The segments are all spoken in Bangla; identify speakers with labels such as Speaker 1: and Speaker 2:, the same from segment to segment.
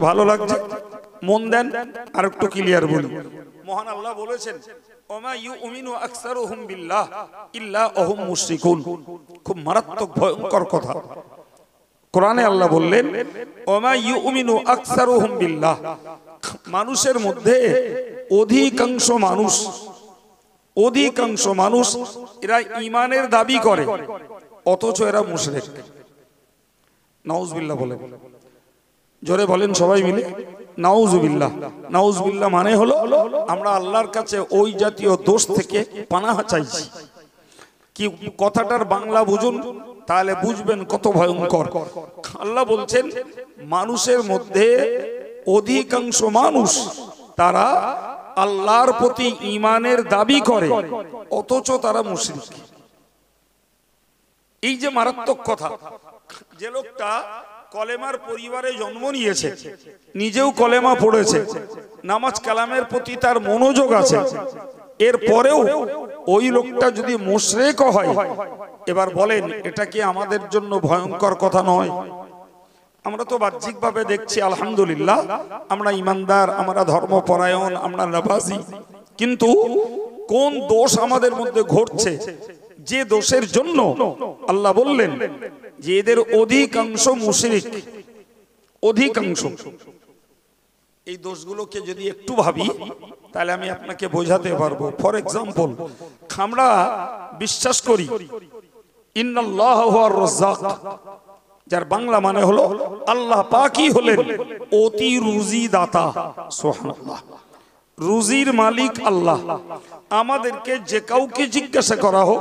Speaker 1: ভালো লাগছে? মন দেন, আর একটু ক্লিয়ার বলি। মহান আল্লাহ বলেছেন ওমা ইউমিনু আকসারুহুম বিল্লাহ ইল্লা ওহুম মুশরিকুন। খুব মারাত্মক ভয়ঙ্কর কথা। কোরআনে আল্লাহ বললেন ওমা ইউমিনু আকসারুহুম বিল্লাহ, মানুষের মধ্যে অধিকাংশ মানুষ এরা ঈমানের দাবি করে অথচ এরা মুশরিক। নাউজুবিল্লাহ বলেন, জোরে বলেন সবাই মিলে নাউজুবিল্লাহ। নাউজুবিল্লাহ মানে হলো আমরা আল্লাহর কাছে ওই জাতীয় দোষ থেকে পানাহ চাইছি। কি কথাটার বাংলা বুঝুন, তাহলে বুঝবেন কত ভয়ঙ্কর। আল্লাহ বলছেন মানুষের মধ্যে অধিকাংশ মানুষ তারা আল্লাহর প্রতি ঈমানের দাবি করে অথচ তারা মুশরিক। এই যে মারাত্মক কথা। যে লোকটা কলেমার পরিবারে জন্ম নিয়েছে, নিজেও কলেমা পড়েছে, নামাজ কালামের প্রতি তার মনোযোগ আছে, এরপরেও ওই লোকটা যদি মুশরিক হয়, এবার বলেন এটা কি আমাদের জন্য ভয়ঙ্কর কথা নয়? আমরা তো বাহ্যিকভাবে দেখছি আলহামদুলিল্লাহ আমরা ইমানদার, আমরা ধর্মপরায়ণ, আমরা নামাজি, কিন্তু কোন দোষ আমাদের মধ্যে ঘটছে যে দোষের জন্য আল্লাহ বললেন যে এদের অধিকাংশ মুশরিক। অধিকাংশ। এই দোষগুলোকে যদি একটু ভাবি তাহলে আমি আপনাকে বোঝাতে পারবো। ফর এক্সাম্পল, আমরা বিশ্বাস করি ইন্নাল্লাহু হুয়ার রাজ্জাক, যার বাংলা মানে হলো আল্লাহ পাকই হলেন অতি রুজি দাতা। সুবহানাল্লাহ। রুজির মালিক আল্লাহ। আমাদেরকে যে কাউকে জিজ্ঞাসা করা হোক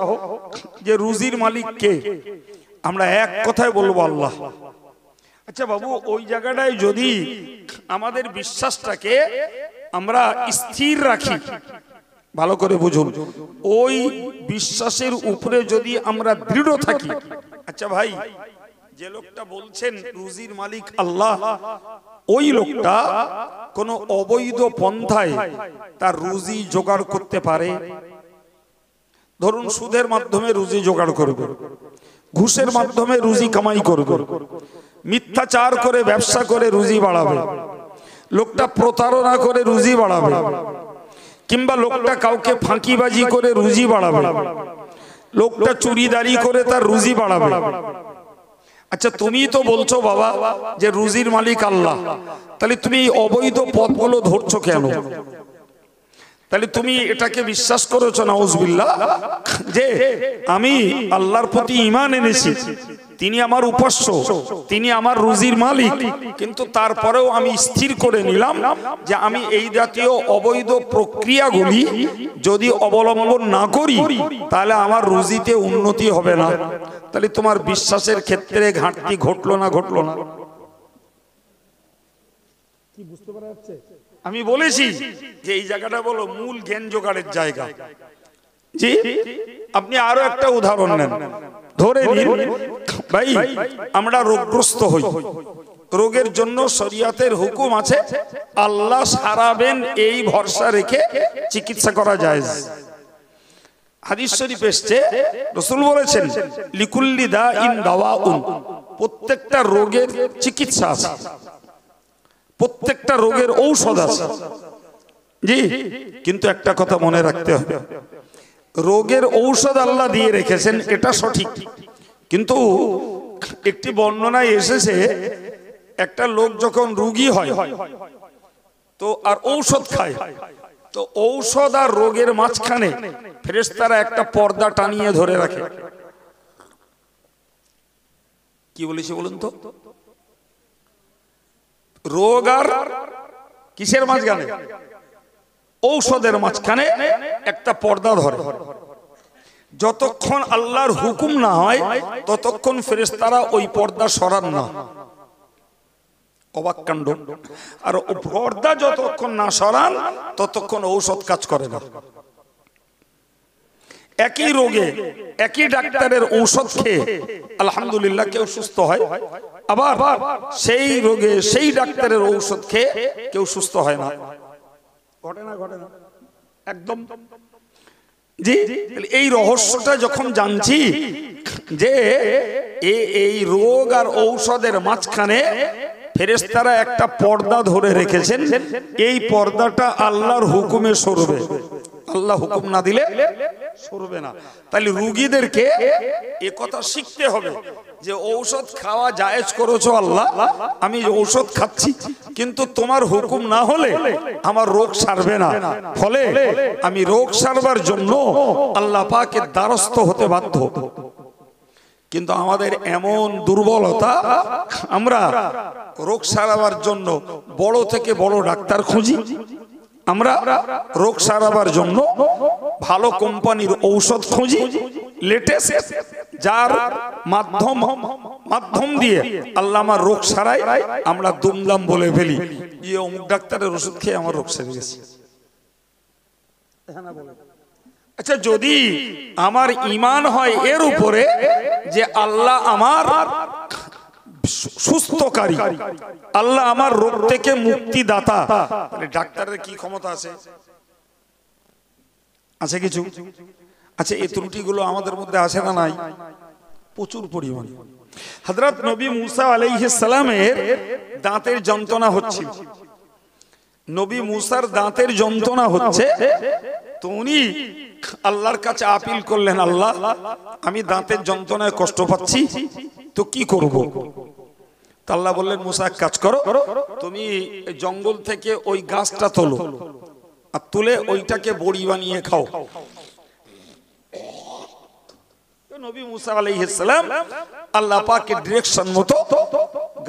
Speaker 1: যে রুজির মালিক কে, আমরা এক কথায় বলবো আল্লাহ। আচ্ছা বাবু, ওই জায়গাটায় যদি আমাদের বিশ্বাসটাকে আমরা স্থির রাখি, ভালো করে বুঝুন, ওই বিশ্বাসের উপরে যদি আমরা দৃঢ় থাকি, আচ্ছা ভাই যে লোকটা বলছেন রুজির মালিক আল্লাহ, ওই লোকটা কোন অবৈধ পন্থায় তার রুজি জোগাড় করতে পারে? ধরুন সুদের মাধ্যমে রুজি জোগাড় করবে, ঘুষের মাধ্যমে রুজি কামাই করবে, মিথ্যাচার করে ব্যবসা করে রুজি বাড়াবে, লোকটা প্রতারণা করে রুজি বাড়াবে, কিংবা লোকটা কাউকে ফাঁকিবাজি করে রুজি বাড়াবে, লোকটা চুরিদারি করে তার রুজি বাড়াবে। আচ্ছা তুমি তো বলছো বাবা যে রুজির মালিক আল্লাহ, তাহলে তুমি অবৈধ পথগুলো ধরছো কেন? তাহলে তুমি এটাকে বিশ্বাস করেছো নাউজুবিল্লাহ যে আমি আল্লাহর প্রতি ঈমান এনেছি, তিনি আমার উপাস্য, তিনি আমার রুজির মালিক, কিন্তু তারপরেও আমি স্থির করে নিলাম যে আমি এই জাতীয় অবৈধ প্রক্রিয়াগুলি যদি অবলম্বন না করি তাহলে আমার রুজিতে উন্নতি হবে না। তাহলে তোমার বিশ্বাসের ক্ষেত্রে ঘাটতি ঘটলো না? ঘটলো না? কি বুঝতে পারা যাচ্ছে? আমি বলেছি যে এই জায়গাটা বলো মূল জ্ঞান জোগাড়ের জায়গা। জি, আপনি আরো একটা উদাহরণ নেন। ধরে নিন ভাই আমরা রোগগ্রস্ত হই, রোগের জন্য শরীয়তের হুকুম আছে আল্লাহ সারাবেন এই ভরসা রেখে চিকিৎসা করা যায়। হাদিস শরীফ এসেছে, রাসূল বলেছেন লিকুল্লি দাইন দাওয়াউন, প্রত্যেকটা রোগের চিকিৎসা আছে, প্রত্যেকটা রোগের ঔষধ আছে। জি, কিন্তু একটা কথা মনে রাখতে হবে, রোগের ঔষধ আল্লাহ দিয়ে রেখেছেন এটা সঠিক, কিন্তু একটি বর্ণনায় এসেছে একটা লোক যখন রোগী হয় তো আর ঔষধ খায়, তো ঔষধ আর রোগের মাঝখানে ফেরেশতারা একটা পর্দা টানিয়ে ধরে রাখে। কি বলেছে বলুন তো? রোগ আর কিসের মাঝখানে? ঔষধের মাঝখানে একটা পর্দা ধরে। যতক্ষণ আল্লাহর হুকুম না হয় ততক্ষণ ফেরেশতারা ওই পর্দা সরান না। অবাক কাণ্ড। আর পর্দা যতক্ষণ না সরান ততক্ষণ ঔষধ কাজ করে না। একই রোগে একই ডাক্তারের ঔষধ খেয়ে আলহামদুলিল্লাহ কেউ সুস্থ হয়, আবার সেই রোগে সেই ডাক্তারের ঔষধ খেয়ে কেউ সুস্থ হয় না। ঘটে না? ঘটে না? একদম। জি, এই রহস্যটা যখন জানছি যে এই রোগ আর ঔষধের মাঝখানে ফেরেশতারা একটা পর্দা ধরে রেখেছেন, এই পর্দাটা আল্লাহর হুকুমে সরবে, আল্লাহ হুকুম না দিলে সরবে না। তাহলে রোগীদেরকে এ কথা শিখতে হবে যে ঔষধ খাওয়া জায়েজ করেছো আল্লাহ, আমি ঔষধ খাচ্ছি, কিন্তু তোমার হুকুম না হলে আমার রোগ সারবে না, ফলে আমি রোগ সারবার জন্য আল্লাহ পাকের দ্বারস্থ হতে বাধ্য। কিন্তু আমাদের এমন দুর্বলতা, আমরা রোগ সারাবার জন্য বড় থেকে বড় ডাক্তার খুঁজি, আমরা রোগ সারাবার জন্য ভালো কোম্পানির ঔষধ খুঁজি, লেটেস্ট, যার মাধ্যম দিয়ে আল্লাহ আমার রোগ সারাই, আমরা দুমদাম বলে ফেলি যে অমুক ডাক্তারের ওষুধ খেয়ে আমার রোগ সেরে গেছে। আচ্ছা, যদি আমার ঈমান হয় এর উপরে যে আল্লাহ আমার সুস্থকারী, আল্লাহ আমার রোগ থেকে মুক্তিদাতা, তাহলে ডাক্তারের কি ক্ষমতা আছে? আছে কিছু? আচ্ছা, এই ত্রুটিগুলো আমাদের মধ্যে আছে না নাই? প্রচুর পরিমাণে। হযরত নবী মুসা আলাইহিস সালামের দাঁতের যন্ত্রণা হচ্ছিল, নবী মুসার দাঁতের যন্ত্রণা হচ্ছে, তো উনি আল্লাহর কাছে আপিল করলেন, আল্লাহ আমি দাঁতের যন্ত্রণায় কষ্ট পাচ্ছি, তো কি করব? আল্লাহ বললেন, মুসা এক কাজ করো, তুমি জঙ্গল থেকে ওই গাছটা তোলো, আর তুলে ওইটাকে বড়ি বানিয়ে খাও। নবী মুসা আলাইহিস সালাম আল্লাহ পাকের ডিরেকশন মতো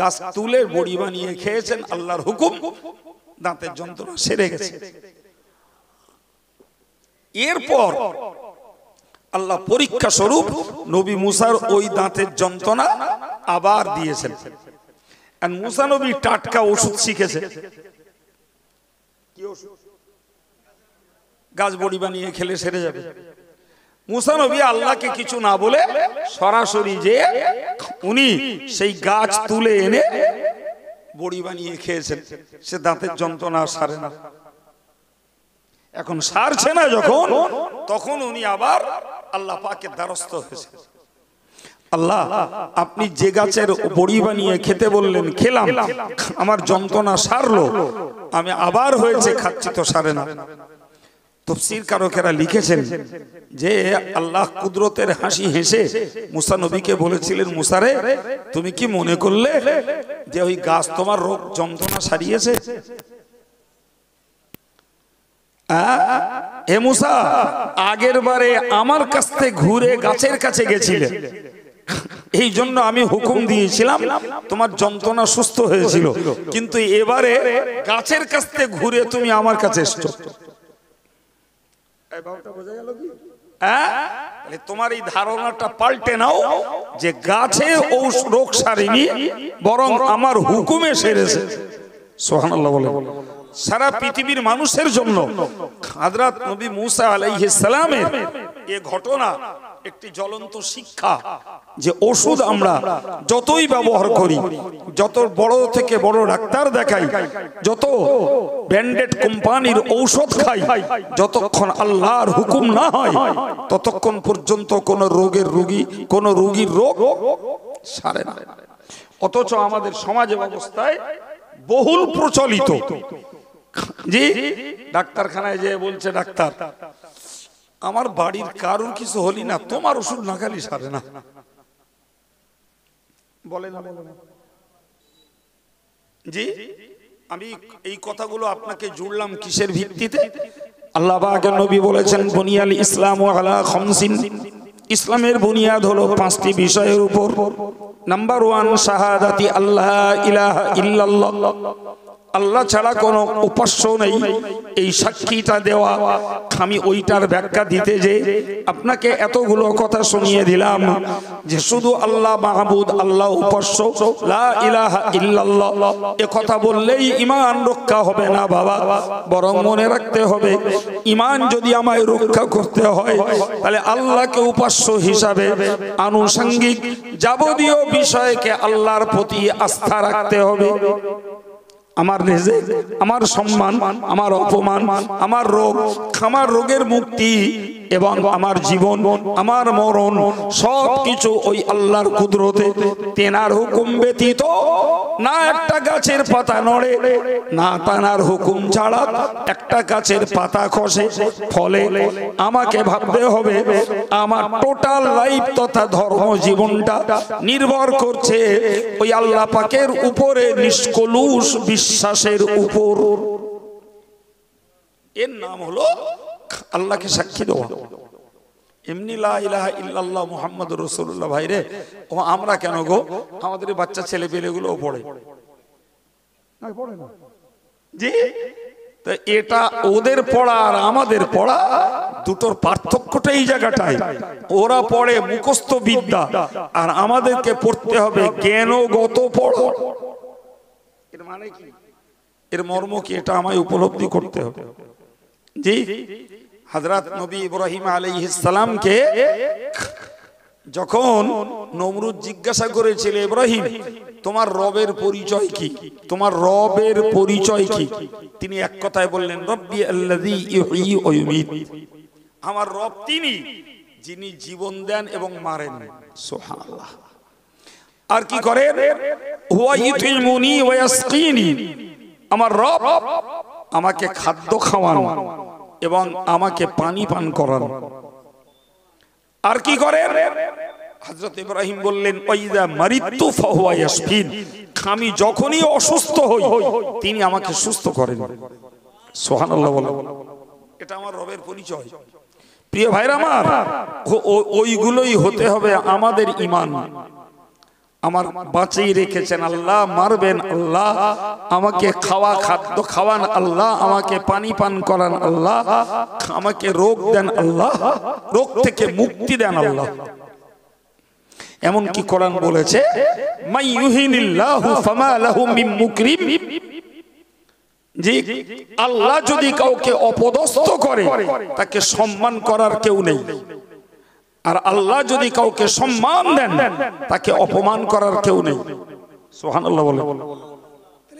Speaker 1: গাছ তুলে বড়ি বানিয়ে খেয়েছেন, আল্লাহর হুকুম, দাঁতের যন্ত্রণা সেরে গেছে। এরপর আল্লাহ পরীক্ষা স্বরূপ নবী মুসার ওই দাঁতের যন্ত্রণা আবার দিয়েছেন। আর মুসা নবী টাটকা ওষুধ শিখেছে, কি ওষুধ? গাছ বড়ি বানিয়ে খেলে সেরে যাবে। মুসা নবী আল্লাহকে কিছু না বলে সরাসরি যে উনি সেই গাছ তুলে এনে বড়ি বানিয়ে খেয়েছেন, সে দাঁতের যন্ত্রণা সারে না। এখন সারছে না যখন, তখন উনি আবার আল্লাহ পাকের দ্বারস্থ হয়েছে। আল্লাহ, আপনি যে গাছের বড়ি বানিয়ে খেতে বললেন, খেলাম, আমার যন্ত্রণা সারলো, আমি আবার হয়েছে খাচ্ছি তো সারে না। তাফসীর কারকেরা লিখেছেন যে আল্লাহ কুদরতের হাসি হেসে মুসা নবীকে বলেছিলেন, মুসারে তুমি কি মনে করলে যে ওই গাছ তোমার রোগ যন্ত্রণা সারিয়েছে? হে মুসা, আগের বারে আমার কাছ থেকে ঘুরে গাছের কাছে গেছিলে, এই জন্য আমি হুকুম দিয়েছিলাম, তোমার যন্ত্রণা সুস্থ হয়েছিল, কিন্তু এবারে গাছের কাছ থেকে ঘুরে তুমি আমার কাছে এসছো। তোমার এই ধারণাটা পাল্টে নাও যে গাছে রোগ সারেনি, বরং আমার হুকুমে সেরেছে। সুবহানাল্লাহ বলে। সারা পৃথিবীর মানুষের জন্য হযরত নবী মুসা আলাইহিস সালামের এই ঘটনা একটি জ্বলন্ত শিক্ষা, যে ওষুধ আমরা যতই ব্যবহার করি, যত বড় থেকে বড় ডাক্তার দেখাই, যত ব্র্যান্ডেড কোম্পানির ঔষধ খাই, যতক্ষণ আল্লাহর হুকুম না হয় ততক্ষণ পর্যন্ত কোন রোগীর রোগ সারে না। অথচ আমাদের সমাজ ব্যবস্থায় বহুল প্রচলিত, জি, ডাক্তারখানায় যে বলছে ডাক্তার, আমার বাড়ির কারোর কিছু হলি না, তোমার ওষুধ না খালি সারে না, বলে না? জি, আমি এই কথাগুলো আপনাকে জুড়লাম কিসের ভিত্তিতে? আল্লাহ পাকের নবী বলেছেন, বুনিয়াল ইসলামু আলা খামসিন, ইসলামের বুনিয়াদ হলো 5টি বিষয়ের উপর। নাম্বার 1, শাহাদাতি আল্লাহ ইলাহা ইল্লাল্লাহ, আল্লাহ ছাড়া কোনো উপাস্য নেই, এই সাক্ষীটা দেওয়া। আমি ওইটার ব্যাখ্যা দিতে যে আপনাকে এতগুলো কথা শুনিয়ে দিলাম যে শুধু আল্লাহ মাহবুদ, আল্লাহ উপাস্য, লা ইলাহা ইল্লাল্লাহ, এ কথা বললেই ঈমান রক্ষা হবে না বাবা, বরং মনে রাখতে হবে ঈমান যদি আমায় রক্ষা করতে হয় তাহলে আল্লাহকে উপাস্য হিসাবে আনুষঙ্গিক যাবতীয় বিষয়কে আল্লাহর প্রতি আস্থা রাখতে হবে। আমার রিজিক, আমার সম্মান, আমার অপমান, আমার রোগ, আমার রোগের মুক্তি এবং আমার জীবন, আমার মরণ, সব কিছু ওই আল্লাহর কুদরতে, তেনার হুকুম ব্যতীত না একটা গাছের পাতা নড়ে, না তানার হুকুম ছাড়া একটা গাছের পাতা খসে। ফলে আমাকে ভাবতে হবে আমার টোটাল লাইফ তথা ধর্ম জীবনটা নির্ভর করছে ওই আল্লাহ পাকের উপরে নিষ্কলুষ বিশ্বাসের উপর। এর নাম হলো আল্লাহকে সাক্ষী দেওয়া। এমনি লা ইলাহা ইল্লাল্লাহ মুহাম্মাদুর রাসূলুল্লাহ। ভাইরে ও আমরা কেন গো, আমাদের বাচ্চা ছেলে পেলেগুলো পড়ে না, পড়ে না জি। তো এটা ওদের পড়া আর আমাদের পড়া দুটোর পার্থক্যটা এই জায়গাটাই। ওরা পড়ে মুখস্থ বিদ্যা আর আমাদেরকে পড়তে হবে জ্ঞানগত পড়া। এর মানে কি, এর মর্ম কি, এটা আমায় উপলব্ধি করতে হবে। জি, হযরত নবী ইব্রাহিম আলাইহিস সালামকে যখন নমরুদ জিজ্ঞাসা করেছিল, ইব্রাহিম তোমার রবের পরিচয় কি, তোমার রবের পরিচয় কি, তিনি এক কথায় বললেন রব্বি আল্লাযী ইউহয়ী ওয়া ইউমীত। আমার রব তিনি যিনি জীবন দেন এবং মারেন। সুবহানাল্লাহ। আর কি করেন, হুয়া ইউতিমুনি ওয়া ইয়াসকিনি। আমার রব আমাকে খাদ্য খাওয়ান এবং আমাকে পানি পান করান। আর কি করেন, হযরত ইব্রাহিম বললেন ওয়াইদা মারিতু ফাহুয়া ইয়াশফিন। আমি যখনই অসুস্থ হই তিনি আমাকে সুস্থ করেন। সুবহানাল্লাহ বলেন। এটা আমার রবের পরিচয়। প্রিয় ভাইরা আমার, ওইগুলোই হতে হবে আমাদের ঈমান। আমার বাঁচিয়ে রেখেছেন আল্লাহ, মারবেন আল্লাহ, আমাকে খাওয়া খাদ্য খাওয়ান আল্লাহ, আমাকে পানি পান করান আল্লাহ, আমাকে রোগ দেন আল্লাহ, রোগ থেকে মুক্তি দেন আল্লাহ। এমন কি কোরআন বলেছে মাই ইউহিনিল্লাহু ফামা লাহু মিন মুকরিম। জি, আল্লাহ যদি কাউকে অপদস্থ করে তাকে সম্মান করার কেউ নেই, আর আল্লাহ যদি কাউকে সম্মান দেন তাকে অপমান করার কেউ নেই। সুবহানাল্লাহ বলে।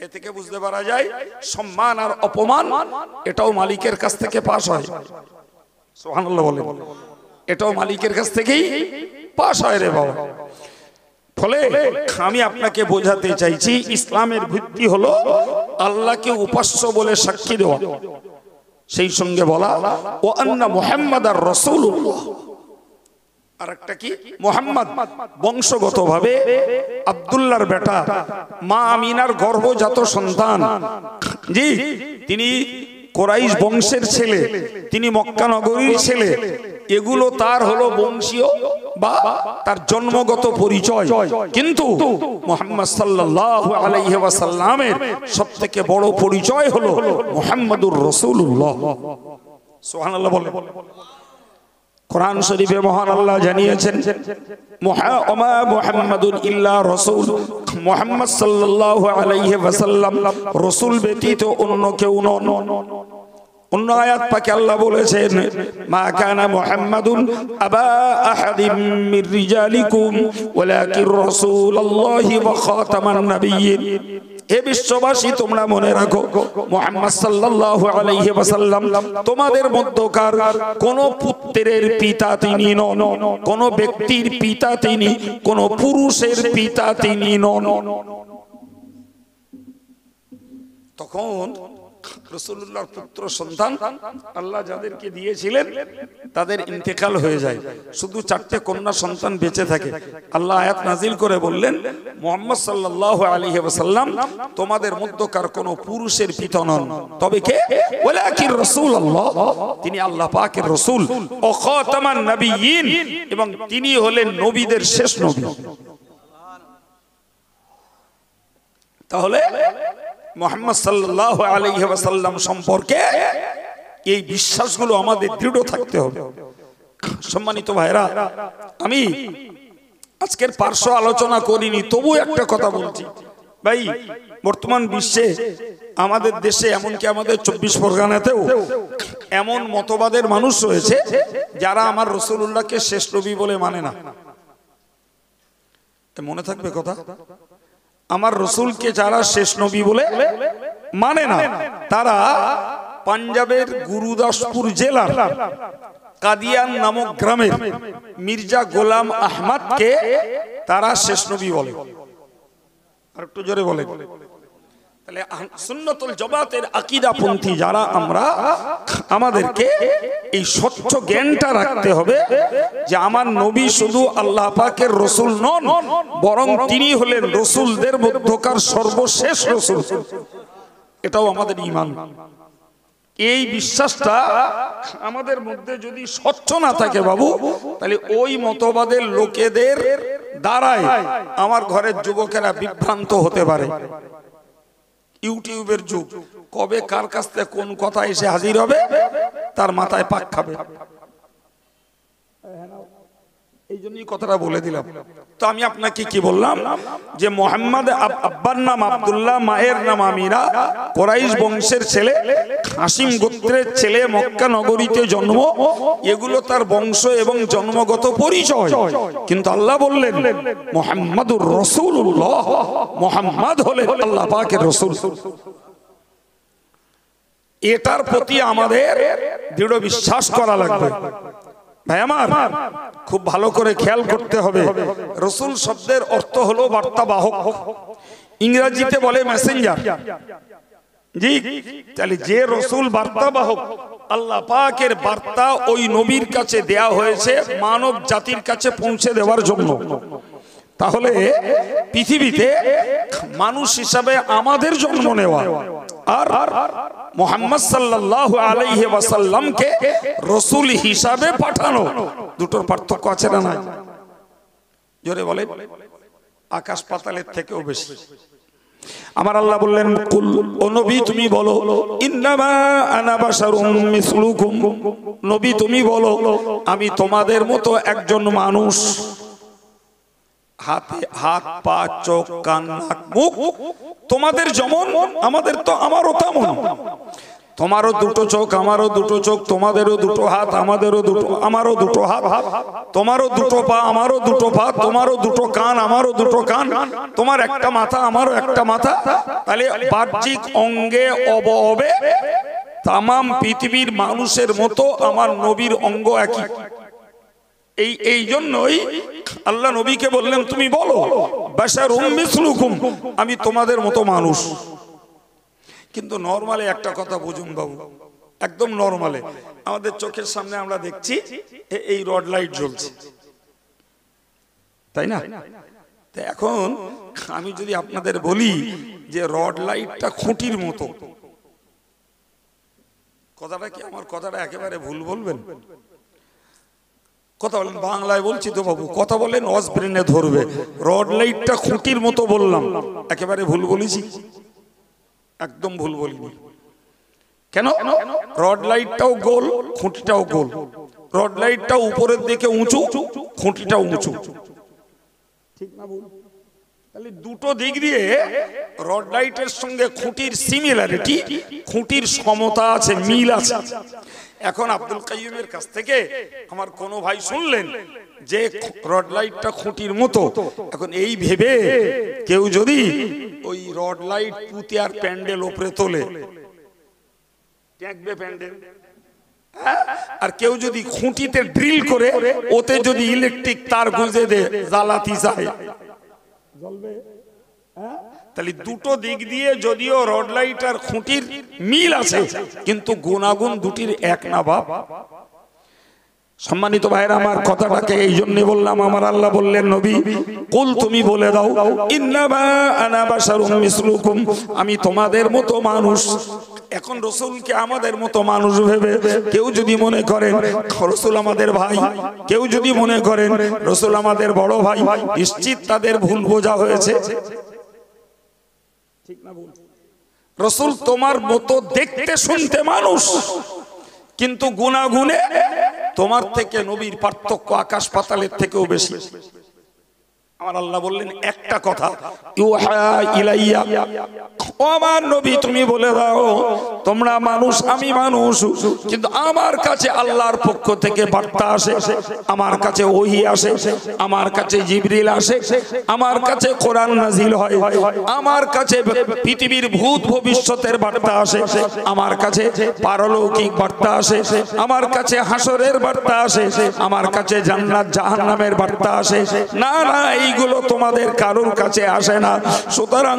Speaker 1: এ থেকে বুঝতে পারা যায় সম্মান আর অপমান এটাও মালিকের কাছ থেকে পাস হয়। সুবহানাল্লাহ বলে। এটাও মালিকের কাছ থেকেই পাস হয় রে বাবা। ফলে আমি আপনাকে বোঝাতে চাইছি ইসলামের ভিত্তি হলো আল্লাহকে উপাস্য বলে সাক্ষী দেওয়া, সেই সঙ্গে বলা ও আন্না মুহাম্মাদার রাসূলুল্লাহ। আর একটা কি, মুহাম্মদ বংশগতভাবে আব্দুল্লাহর বেটা, মা আমিনার গর্ভজাত সন্তান। জি, তিনি কুরাইশ বংশের ছেলে, তিনি মক্কা নগরীর ছেলে। এগুলো তার হলো বংশীয় বা তার জন্মগত পরিচয়। কিন্তু মুহাম্মদ সাল্লাল্লাহু আলাইহি ওয়াসাল্লামের সবথেকে বড় পরিচয় হলো মুহাম্মাদুর রাসূলুল্লাহ। সুবহানাল্লাহ বলে। কোরআন শরীফে মহান আল্লাহ জানিয়েছেন ওমা মুহাম্মাদুন ইল্লা রাসূল। মুহাম্মদ সাল্লাল্লাহু আলাইহি ওয়াসাল্লাম রাসূল ব্যতীত অন্য কেউ নন। অন্য আয়াত পাকে আল্লাহ বলেছেন মা কানা মুহাম্মাদুন আবা আহাদিম মির রিজালিকুম ওয়ালাকিন রাসূলুল্লাহি ওয়া খাতামান নাবিয়্যিন। হে বিশ্ববাসী, তোমরা মনে রাখো মুহাম্মদ সাল্লাল্লাহু আলাইহি ওয়াসাল্লাম তোমাদের মধ্যকার কোন পুত্রের পিতা তিনি নন, কোন ব্যক্তির পিতা তিনি, কোন পুরুষের পিতা তিনি নন। তখন রাসূলুল্লাহর পুত্র সন্তান আল্লাহ যাদেরকে দিয়েছিলেন তাদের ইন্তেকাল হয়ে যায়, শুধু 4টে কন্যা সন্তান বেঁচে থাকে। আল্লাহ আয়াত নাজিল করে বললেন মুহাম্মদ সাল্লাল্লাহু আলাইহি ওয়াসাল্লাম তোমাদের মধ্যকার কোন পুরুষের পিতা নন, তবে কে, ওয়ালাকিন রাসূলুল্লাহ, তিনি আল্লাহ পাকের রাসূল ও খাতামান নবিয়্যিন, এবং তিনি হলেন নবীদের শেষ নবী। তাহলে মুহাম্মদ সাল্লাল্লাহু আলাইহি ওয়াসাল্লাম সম্পর্কে এই বিশ্বাসগুলো আমাদের দৃঢ় থাকতে হবে। সম্মানিত ভাইরা, আমি আজকের পার্শ্ব আলোচনা করিনি, তবু একটা কথা বলছি ভাই। বর্তমান বিশ্বে আমাদের দেশে, এমনকি আমাদের 24 পরগনাতেও এমন মতবাদের মানুষ রয়েছে যারা আমার রাসূলুল্লাহকে শেষ নবী বলে মানে না। মনে থাকবে কথা, আমার রসুলকে যারা শেষ নবী বলে মানে না, তারা পাঞ্জাবের গুরুদাসপুর জেলার কাদিয়ান নামক গ্রামের মির্জা গোলাম আহমদকে তারা শেষ নবী বলে। আর একটু জোরে বলেন। তাহলে সুন্নাতুল জামাতের আকীদাপন্থী যারা আমরা, আমাদেরকে এই স্বচ্ছ জ্ঞানটা রাখতে হবে যে আমার নবী শুধু আল্লাহ পাকের রাসূল নন, বরং তিনি হলেন রাসূলদের মধ্যকার সর্বশেষ রাসূল। এটাও আমাদের ঈমান। এই বিশ্বাসটা আমাদের মধ্যে যদি স্বচ্ছ না থাকে বাবু, তাহলে ওই মতবাদের লোকেদের দ্বারাই আমার ঘরের যুবকেরা বিভ্রান্ত হতে পারে। ইউটিউবের যুগ, কবে কার কাছ থেকে কোন কথা এসে হাজির হবে তার মাথায় পাক খাবে। এই জন্যই কথাটা বলে দিলাম। তো আমি আপনাকে কি বললাম যে মোহাম্মদ আব্বার নাম আব্দুল্লাহ, মায়ের নাম আমিরা, কুরাইশ বংশের ছেলে, হাসিম গোত্রের ছেলে, মক্কা নগরীতে জন্ম, এগুলো তার বংশ এবং জন্মগত পরিচয়। কিন্তু আল্লাহ বললেন মুহাম্মাদুর রাসূলুল্লাহ, মুহাম্মদ হলেন আল্লাহ পাকের রাসূল। এটার প্রতি আমাদের দৃঢ় বিশ্বাস করা লাগবে। ভাই আমার, খুব ভালো করে খেয়াল করতে হবে। রাসূল শব্দের অর্থ হলো বার্তাবাহক, ইংরেজিতে বলে মেসেঞ্জার। জি, তাহলে যে রাসূল বার্তাবাহক, আল্লাহ পাকের বার্তা ওই নবীর কাছে দেয়া হয়েছে মানব জাতির কাছে পৌঁছে দেওয়ার জন্য। তাহলে পৃথিবীতে মানুষ হিসাবে আমাদের জন্ম নেওয়া আর মুহাম্মদ সাল্লাল্লাহু আলাইহি ওয়াসাল্লামকে রাসূল হিসাবে পাঠানো, দুটোর পার্থক্য আছে না নাই? জোরে বলেন। আকাশ পাতালের থেকেও বেশি। আমার আল্লাহ বললেন কুল, ও নবী তুমি বলো, ইন্নামা আনা বাশারুম মিসলুকুম, নবী তুমি বলো আমি তোমাদের মতো একজন মানুষ। হাতে হাত, পা, চোখ, কান, নাক, মুখ তোমাদের যেমন আমাদের তো আমারও তেমন। তোমারও দুটো চোখ, আমারও দুটো চোখ, তোমাদেরও দুটো হাত, আমারও দুটো হাত, তোমারও দুটো পা, আমারও দুটো পা, তোমারও দুটো কান, আমারও দুটো কান, তোমার একটা মাথা, আমারও একটা মাথা। তাহলে বাহ্যিক অঙ্গে অবয়বে তামাম পৃথিবীর মানুষের মতো আমার নবীর অঙ্গ একই। এই জন্যই আল্লাহ নবীকে বললেন তুমি বলো বাশারুম মিসলুকুম, আমি তোমাদের মতো মানুষ। কিন্তু নরমালে একটা কথা বুঝুন বাবু, একদম নরমালে আমাদের চোখের সামনে আমরা দেখছি এই রড লাইট জ্বলছে, তাই না? তো এখন আমি যদি আপনাদের বলি যে রড লাইটটা খুঁটির মতো, কথাটা কি আমার কথাটা একেবারে ভুল বলবেন? কথা বলেন, বাংলায় বলছি তো বাবু, কথা বলেন ওয়াজ ব্রেনে ধরবে। রড লাইটটা খুঁটির মতো বললাম, একেবারে ভুল বলেছি? একদম ভুল বলিনি। কেন? রড লাইটটাও গোল, খুঁটিটাও গোল। রড লাইটটাও উপরের দিকে উঁচু, খুঁটিটাও উঁচু, ঠিক না ভুল? তাহলে দুটো দিক দিয়ে রড লাইটের সঙ্গে খুঁটির সিমিলারিটি, খুঁটির সমতা আছে, মিল আছে। এখন আব্দুল কাইয়ুমের কাছ থেকে আমার কোনো ভাই শুনলেন যে রড লাইটটা খুঁটির মতো, এখন এই ভেবে কেউ যদি ওই রড লাইট পুঁতে আর প্যান্ডেল ওপরে তোলে, ট্যাঁকবে প্যান্ডেল। আর কেউ যদি খুঁটিতে ড্রিল করে ওতে যদি ইলেকট্রিক তার গুঁজে দে, জ্বালাতি যায়, জ্বলবে? তাহলে দুটো দিক দিয়ে যদিও রড লাইট আর খুঁটির মিল আছে, কিন্তু গুণাগুণ দুটির এক না বাপ। সম্মানিত ভাইরা আমার, কথাটাকে এই জন্য বললাম, আমার আল্লাহ বললেন নবী কুল তুমি বলে দাও ইন্নামা আনা বাশারুম মিসলুকুম, আমি তোমাদের মতো মানুষ। এখন রাসূলকে আমাদের মতো মানুষ ভেবে কেউ যদি মনে করেন রাসূল আমাদের ভাই, কেউ যদি মনে করেন রাসূল আমাদের বড় ভাই, নিশ্চিত তাদের ভুল বোঝা হয়েছে। ঠিক না ভুল? রাসূল তোমার মতো দেখতে শুনতে মানুষ, কিন্তু গুনাগুনে তোমার থেকে নবীর পার্থক্য আকাশ পাতালের থেকেও বেশি। আমার আল্লাহ বললেন একটা কথা, ইউহা ইলাইয়া, ও আমার নবী তুমি বলে দাও তোমরা মানুষ, আমি মানুষ, কিন্তু আমার কাছে আল্লাহর পক্ষ থেকে বার্তা আসে, আমার কাছে ওহী আসে, আমার কাছে জিবরিল আসে, আমার কাছে কোরআন নাজিল হয়, আমার কাছে পৃথিবীর ভূত ভবিষ্যতের বার্তা আসে, আমার কাছে পারলৌকিক বার্তা আসে, আমার কাছে হাসরের বার্তা আসে, আমার কাছে জান্নাত জাহান্নামের বার্তা আসে। না না, এই এইগুলো তোমাদের কারোর কাছে আসে না। সুতরাং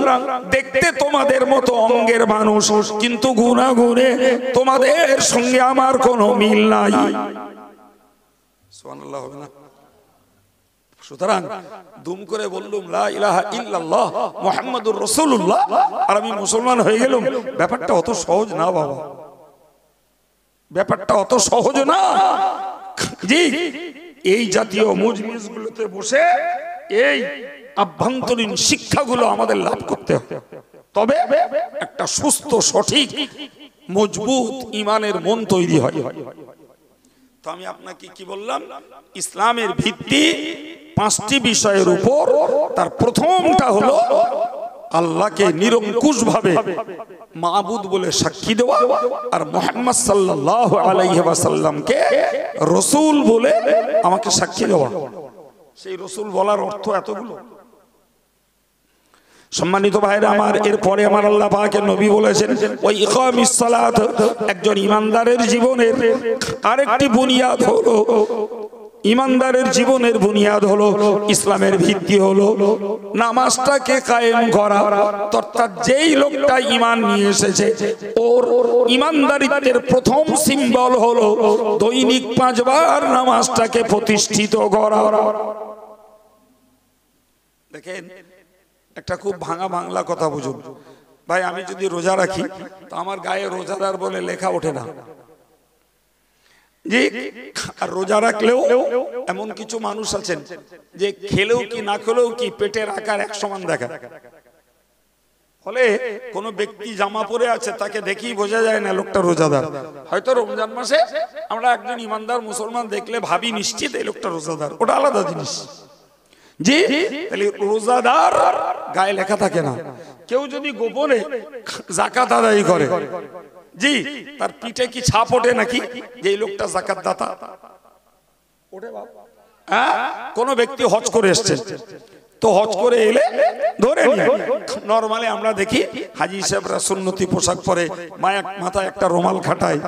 Speaker 1: দেখতে তোমাদের মতো অঙ্গের মানুষ, কিন্তু গুনাহগুনে তোমাদের সঙ্গে আমার কোনো মিল নাই। সুবহানাল্লাহ হবে না? সুতরাং দুম করে বললুম লা ইলাহা ইল্লাল্লাহ মুহাম্মাদুর রাসূলুল্লাহ, আর আমি মুসলমান হয়ে গেলাম। ব্যাপারটা অত সহজ না বাবা, ব্যাপারটা অত সহজ না। জি, এই জাতীয় মজলিসগুলোতে বসে এই আভ্যন্তরীণ শিক্ষাগুলো আমাদের লাভ করতে হবে, তবে একটা সুস্থ সঠিক মজবুত ঈমানের মন তৈরি হয়। তো আমি আপনাকে কি বললাম, ইসলামের ভিত্তি 5টি বিষয়ের উপর। তার প্রথমটা হলো আল্লাহকে নিরঙ্কুশ ভাবে মাবুদ বলে সাক্ষী দেওয়া, আর মুহাম্মদ সাল্লাল্লাহু আলাইহি ওয়াসাল্লামকে রাসূল বলে আমাকে সাক্ষী দেওয়া। সেই রাসূল বলার অর্থ এতগুলো। সম্মানিত ভাইরা আমার, এরপরে আমার আল্লাহ পাকের নবী বলেছেন ওই ইকামিস সালাত, একজন ইমানদারের জীবনের আরেকটি বুনিয়াদ হলো, ইমানদারের জীবনের বুনিয়াদ হলো, ইসলামের ভিত্তি হলো নামাজটাকে কায়েম করা। অর্থাৎ যেই লোকটা ঈমান নিয়ে এসেছে ওর ঈমানদারিত্বের প্রথম সিম্বল হলো দৈনিক 5 বার নামাজটাকে প্রতিষ্ঠিত করা। দেখেন, একটা খুব ভাঙা বাংলা কথা বুঝুন ভাই, আমি যদি রোজা রাখি তো আমার গায়ে রোজাদার বলে লেখা ওঠে না। জি, আর রোজা রাখলেও এমন কিছু মানুষ আছেন যে খেলেও কি না খেলেও কি পেটের আকার এক সমান দেখা। ফলে কোন ব্যক্তি জামা পরে আছে তাকে দেখেই বোঝা যায় না লোকটা রোজাদার। হয়তো রমজান মাসে আমরা একজন ইমানদার মুসলমান দেখলে ভাবি নিশ্চিত এই লোকটা রোজাদার, ওটা আলাদা জিনিস। জি, তাহলে রোজাদার গায়ে লেখা থাকে না। কেউ যদি গোপনে যাকাত আদায় করে, জি, তার পিঠে কি ছাপ ওঠে নাকি যে এই লোকটা যাকাত দাতা? ওঠে বাবা। হ্যাঁ, কোন ব্যক্তি হজ করে এসেছে, তো হজ করে এলে ধরে নিয়ে নরমালি আমরা দেখি হাজী সাহেবরা সুন্নতি পোশাক পরে, মাথায় একটা রুমাল খাটায়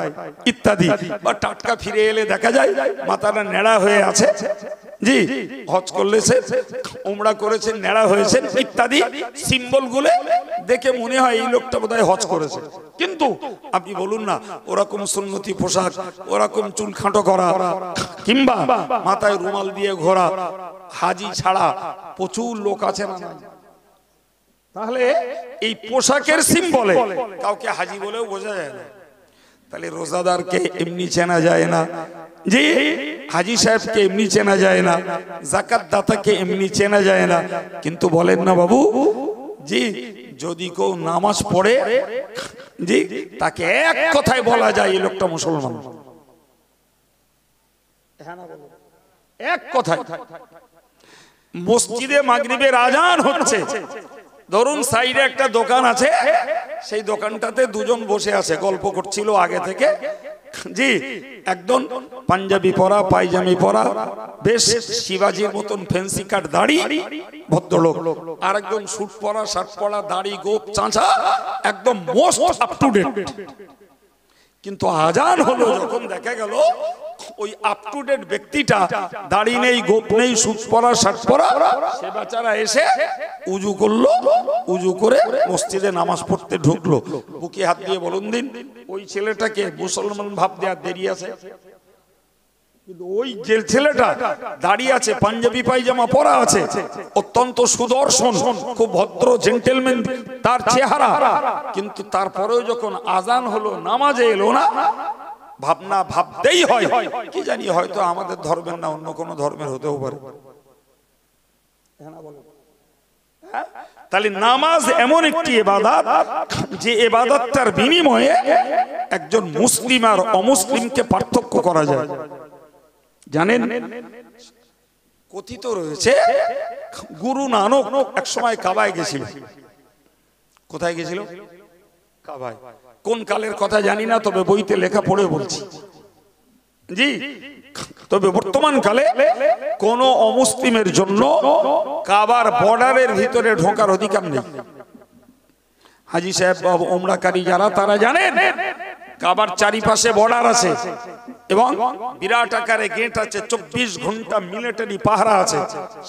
Speaker 1: ইত্যাদি, বা টাটকা ফিরে এলে দেখা যায় মাথাটা নেড়া হয়ে আছে। জি, হজ করলেছে, উমরা করেছেন, নেড়া হয়েছেন ইত্যাদি সিম্বল গুলো দেখে মনে হয় এই লোকটা বোধহয় হজ করেছে। কিন্তু আপনি বলুন না, ওরকম সুন্নতি পোশাক, ওরকম চুল খাটো করা, কিংবা মাথায় রুমাল দিয়ে ঘোরা হাজি ছাড়া প্রচুর লোক আছে না? তাহলে এই পোশাকের সিম্বলে কাউকে হাজি বলেও বোঝা যায় না। তাহলে রোজাদারকে এমনি চেনা যায় না, জি, হাজি সাহেবকে এমনি চেনা যায় না, যাকাত দাতাকে এমনি চেনা যায় না। কিন্তু বলেন না বাবু, জি, যদি কেউ নামাজ পড়ে, জি, তাকে এক কথায় বলা যায় এই লোকটা মুসলমান। এক কথায়। মসজিদে মাগরিবের আজান হচ্ছে, ধরুন সাইডে একটা দোকান আছে, সেই দোকানটাতে দুজন বসে আছে, গল্প করছিল আগে থেকে। জি, একদম পাঞ্জাবি পরা, পায়জামি পরা, বেশ শিবাজির মতন ফেন্সি কাট দাড়ি ভদ্রলোক, আর একজন স্যুট পরা, শার্ট পরা, দাড়ি গোপ চাঁচা, একদম মোস্ট আপ টু ডেট। কিন্তু আজান হলো যখন দেখা গেল ওই আপ টু ডেট ব্যক্তিটা দাড়ি নেই, গোপ নেই, স্যুট পরা, শার্ট পরা, সে বেচারা এসে উজু করলো, উজু করে মসজিদে নামাজ পড়তে ঢুকলো। বুকে হাত দিয়ে বলুন দিন, ওই ছেলেটাকে মুসলমান ভাব দেওয়ার দেরি আছে? কিন্তু ওই যে ছেলেটা দাঁড়িয়ে আছে, পাঞ্জাবি পায়জামা পরা আছে, অত্যন্ত সুদর্শন, খুব ভদ্র জেন্টেলম্যান তার চেহারা, কিন্তু তারপরেও যখন আজান হলো, নামাজে এলো না, ভাবনা ভাবতেই হয় কি জানি হয়তো আমাদের ধর্মের না অন্য কোন ধর্মের হতেও পারে। তাহলে নামাজ এমন একটি ইবাদত, যে ইবাদতটার বিনিময়ে একজন মুসলিম আর অমুসলিমকে পার্থক্য করা যায়। জানেন, কথিত রয়েছে গুরু নানক এক সময় কাবায় গেছিল। কোথায় গেছিল? কাবায়। কোন কালের কথা জানি না, তবে বইতে লেখা পড়ে বলছি। জি, তবে বর্তমান কালে কোন অমুসলিমের জন্য কাবার বর্ডারের ভিতরে ঢোকার অধিকার নেই। হাজী সাহেব, ওমরাকারী যারা, তারা জানেন কাবার চারিপাশে বর্ডার আছে। এবং বিরাট আকারে গেট আছে, 24 ঘন্টা মিলিটারি পাহারা আছে।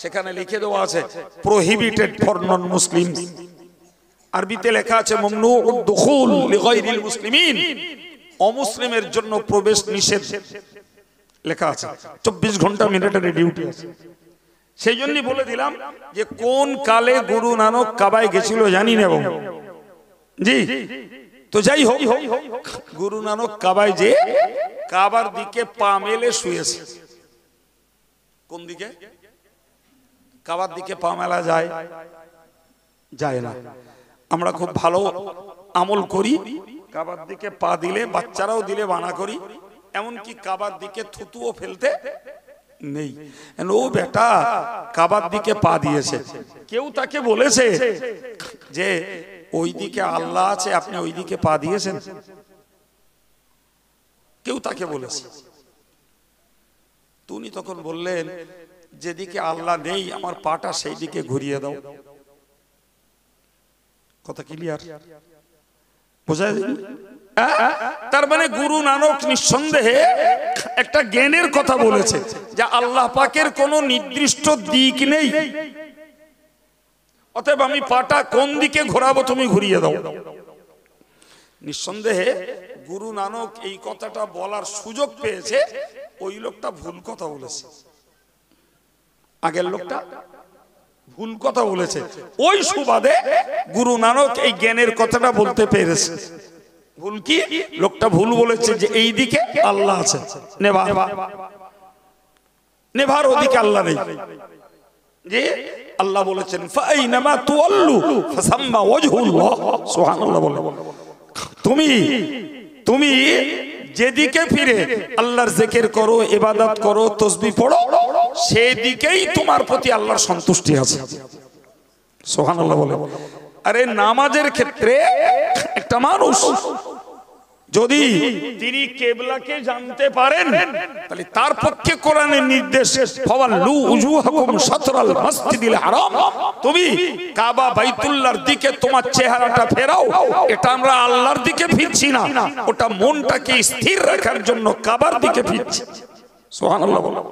Speaker 1: সেখানে লিখে দেওয়া আছে প্রহিবিটেড ফর নন মুসলিম। আরবিতে লেখা আছে মামনুউদ দুখুল লিগাইরিল মুসলিমিন, অমুসলিমের জন্য প্রবেশ নিষেধ লেখা আছে। 24 ঘন্টা মিলিটারি ডিউটি আছে। সেই জন্যই বলে দিলাম যে কোন কালে গুরু নানক কাবায় গেছিল জানি না জি। তো যাই হোক, গুরু নানক কাবায় যে কাবার দিকে পা মেলে শুয়েছে। কোন দিকে? কাবার দিকে পা মেলা যায়? যায় না। আমরা খুব ভালো আমল করি, কাবার দিকে পা দিলে, বাচ্চারাও দিলে বানা করি, এমনকি কাবার দিকে থুতুও ফেলতে নেই। ও বেটা কাবার দিকে পা দিয়েছে, কেউ তাকে বলেছে যে ওই দিকে আল্লাহ আছে, আপনি ওই দিকে পা দিয়েছেন? কেউ তাকে বলেছে? তুমি তখন বললেন যেদিকে আল্লাহ নেই আমার পাটা সেই দিকে ঘুরিয়ে দাও। কথা ক্লিয়ার? বোঝা যায়? তার মানে গুরু নানক নিঃসন্দেহে একটা জ্ঞানের কথা বলেছে যে আল্লাহ পাকের কোনো নির্দিষ্ট দিক নেই, অতএব আমি পাটা কোন দিকে ঘোরাবো তুমি ঘুরিয়ে দাও। নিঃসন্দেহে গুরু নানক এই কথাটা বলার সুযোগ পেয়েছে, ওই লোকটা ভুল কথা বলেছে। আগের লোকটা ভুল কথা বলেছে, ওই সুবাদে গুরু নানক এই জ্ঞানের কথাটা বলতে পেরেছে। ভুল কি? লোকটা ভুল বলেছে যে এই দিকে আল্লাহ আছে, নেভার ওদিকে আল্লাহ নেই। যে আল্লাহ বলেছেন ফাইনামা তুওয়াল্লু ফাসাম্মা ওয়াজহুল্লাহ, সুবহানাল্লাহ বলে। তুমি যেদিকে ফিরে আল্লাহর জিকির করো, ইবাদত করো, তাসবিহ পড়ো, সেদিকেই তোমার প্রতি আল্লাহর সন্তুষ্টি আছে। সুবহানাল্লাহ বলে। আরে নামাজের ক্ষেত্রে একটা মানুষ যদি তিনি কিবলাকে জানতে পারেন তাহলে তার পক্ষে কোরআনের নির্দেশ ফাওয়াল্লু উজুহাকুম শাতরাল মাসজিদিল হারাম, তুমি কাবা বাইতুল্লাহর দিকে তোমার চেহারাটা ফেরাও। এটা আমরা আল্লাহর দিকে ফিরছি না, ওটা মনটাকে স্থির রাখার জন্য কাবার দিকে ফিরছি। সুবহানাল্লাহ বলো।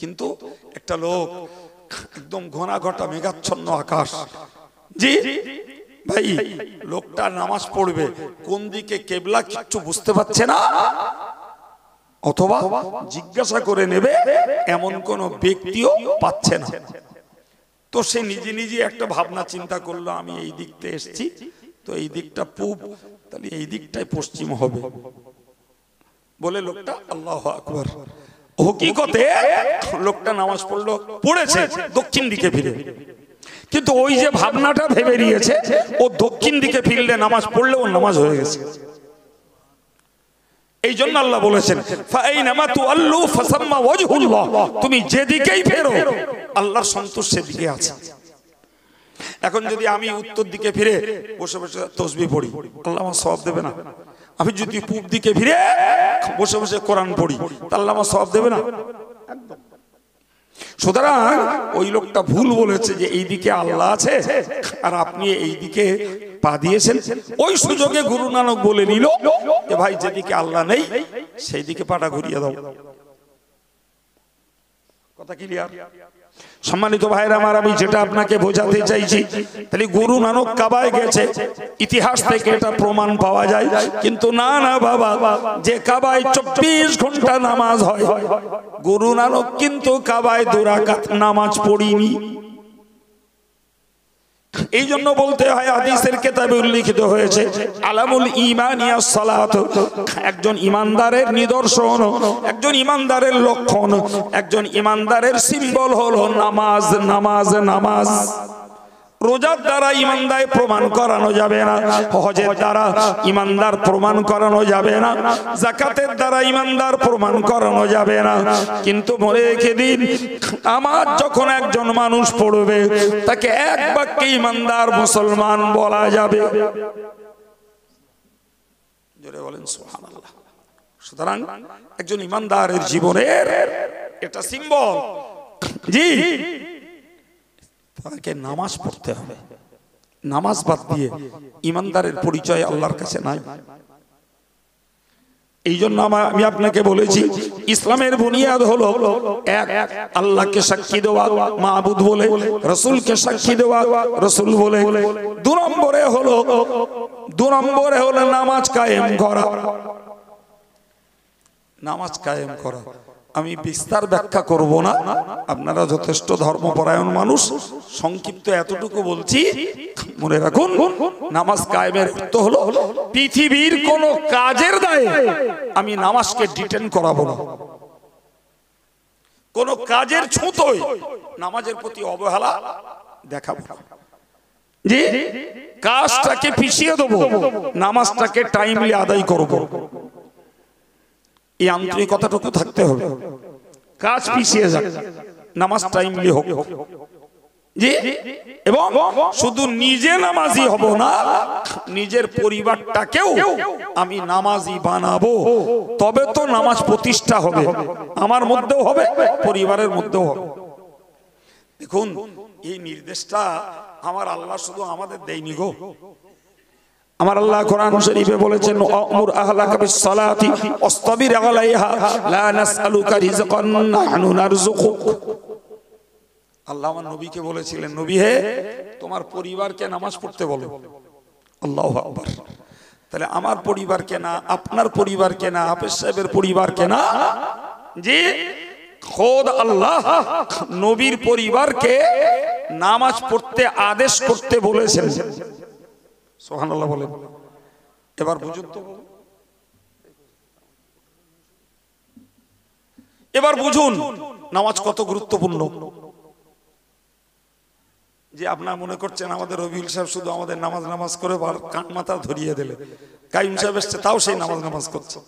Speaker 1: কিন্তু একটা লোক একদম ঘনা ঘটা মেঘাচ্ছন্ন আকাশ, জি ভাই লোকটা নামাজ পড়বে কোন দিকে কিবলা কিচ্ছু বুঝতে পারছে না, অথবা জিজ্ঞাসা করে নেবে এমন কোন ব্যক্তিও পাচ্ছে না। তো সে নিজে নিজে একটা ভাবনা চিন্তা করলো, আমি এই দিকতে এসেছি, তো এই দিকটা পূব, তাহলে এই দিকটাই পশ্চিম হবে বলে লোকটা আল্লাহু আকবার। হকিকতে লোকটা নামাজ পড়েছে দক্ষিণ দিকে ফিরে, কিন্তু ওই যে ভাবনাটা ভেবে নিয়েছে ও দক্ষিণ দিকে ফিরলে নামাজ পড়লে ওর নামাজ হয়ে গেছে। এই জন্য আল্লাহ বলেছেন ফাইনামা তুআল্লু ফাসাম্মা ওয়াজহুল্লাহ, তুমি যেদিকেই ফেরো আল্লাহর সন্তুষ্ট সেদিকে আছে। এখন যদি আমি উত্তর দিকে ফিরে বসে বসে তাসবিহ পড়ি, আল্লাহ আমার সওয়াব দেবে না? আমি যদি পূব দিকে ফিরে বসে বসে কোরআন পড়ি, আল্লাহ আমার সওয়াব দেবে না? একদম। সুতরাং ওই লোকটা ভুল বলেছে যে এই দিকে আল্লাহ আছে আর আপনি এই দিকে পা দিয়েছেন। ওই সুযোগে গুরু নানক বলে নিল যে ভাই যেদিকে আল্লাহ নেই সেই দিকে পাটা ঘুরিয়ে দাও। কথা ক্লিয়ার? সম্মানিত ভাইরা আমার, আমি যেটা আপনাকে বোঝাতে চাইছি, তাহলে গুরু নানক কাবায় গেছে, ইতিহাস থেকে এটা প্রমাণ পাওয়া যায়। কিন্তু না না বাবা, যে কাবায় 24 ঘন্টা নামাজ হয়, গুরু নানক কিন্তু কাবায় 2 রাকাত নামাজ পড়িনি। এই জন্য বলতে হয় হাদিসের কিতাবে উল্লেখিত হয়েছে আলামুল ঈমানিয়া সালাত, একজন ইমানদারের নিদর্শন, একজন ইমানদারের লক্ষণ, একজন ইমানদারের সিম্বল হলো নামাজ, নামাজ, নামাজ। রোজার দ্বারা ইমানদার প্রমাণ করানো যাবে না, হজের দ্বারা ইমানদার প্রমাণ করানো যাবে না, যাকাতের দ্বারা ইমানদার প্রমাণ করানো যাবে না। কিন্তু মনে রেখে দিন, নামাজ যখন একজন মানুষ পড়বে তাকে এক বাক্যে ইমানদার মুসলমান বলা যাবে। জোরে বলেন সুবহানাল্লাহ। সুতরাং একজন ইমানদারের জীবনের এটা সিম্বল, জি তাকে নামাজ পড়তে হবে। নামাজ বাদ দিয়ে ইমানদারের পরিচয় আল্লাহর কাছে নাই। এই জন্য আমি আপনাকে বলেছি ইসলামের বুনিয়াদ হলো এক, আল্লাহকে সাক্ষী দেওয়া মাবুদ বলে, রাসূলকে সাক্ষী দেওয়া রাসূল বলে। দুই নম্বরে হলো নামাজ কায়েম করা। নামাজ কায়েম করা আমি বিস্তার ব্যাখ্যা করব না, আপনারা যথেষ্ট ধর্মপরায়ণ মানুষ, সংক্ষিপ্ত এতটুকু বলছি, মনে রাখুন নামাজ কায়েমের অর্থ হলো পৃথিবীর কোন কাজের দায়ে আমি নামাজকে ডিটেন করাবো না, কোন কাজের ছুতোয় নামাজের প্রতি অবহেলা দেখাবো না, যে কাজটাকে পিছিয়ে দেবো, নামাজটাকে টাইমলি আদায় করব, এই আন্তরিকতাটুকু থাকতে হবে। কাজ পিছিয়ে যাক, নামাজ টাইমলি হোক, জি। এবং শুধু নিজে নামাজি হব না, নিজের পরিবারটাকেও আমি নামাজি বানাবো, তবে তো নামাজ প্রতিষ্ঠা হবে, আমার মধ্যেও হবে, পরিবারের মধ্যেও হবে। দেখুন এই নির্দেশটা আমার আল্লাহ শুধু আমাদের দেয়নি গো, আমার আল্লাহ কোরআন শরীফে বলেছেন আমুর আহলাকা বিসসালাতি ওয়াসতাবির আলাইহা লা নাসআলুকা রিজকান নাহনু নারযুকুক। আল্লাহ আমার নবীকে বলেছিলেন, নবী হে তোমার পরিবারকে নামাজ পড়তে বলো। আল্লাহু আকবার। তাহলে আমার পরিবারকে না, আপনার পরিবারকে না, হাফেজ সাহেবের পরিবারকে না, যে খোদ আল্লাহ নবীর পরিবারকে নামাজ পড়তে আদেশ করতে বলেছেন। সুবহানাল্লাহ বলেন। এবার বুঝুন তো, এবার বুঝুন নামাজ কত গুরুত্বপূর্ণ। যে আপনারা মনে করছেন আমাদের রবিউল সাহেব শুধু আমাদের নামাজ নামাজ করে কান মাথা ধরিয়ে দিলে, কাইম সাহেব এসছে তাও সেই নামাজ নামাজ করছে,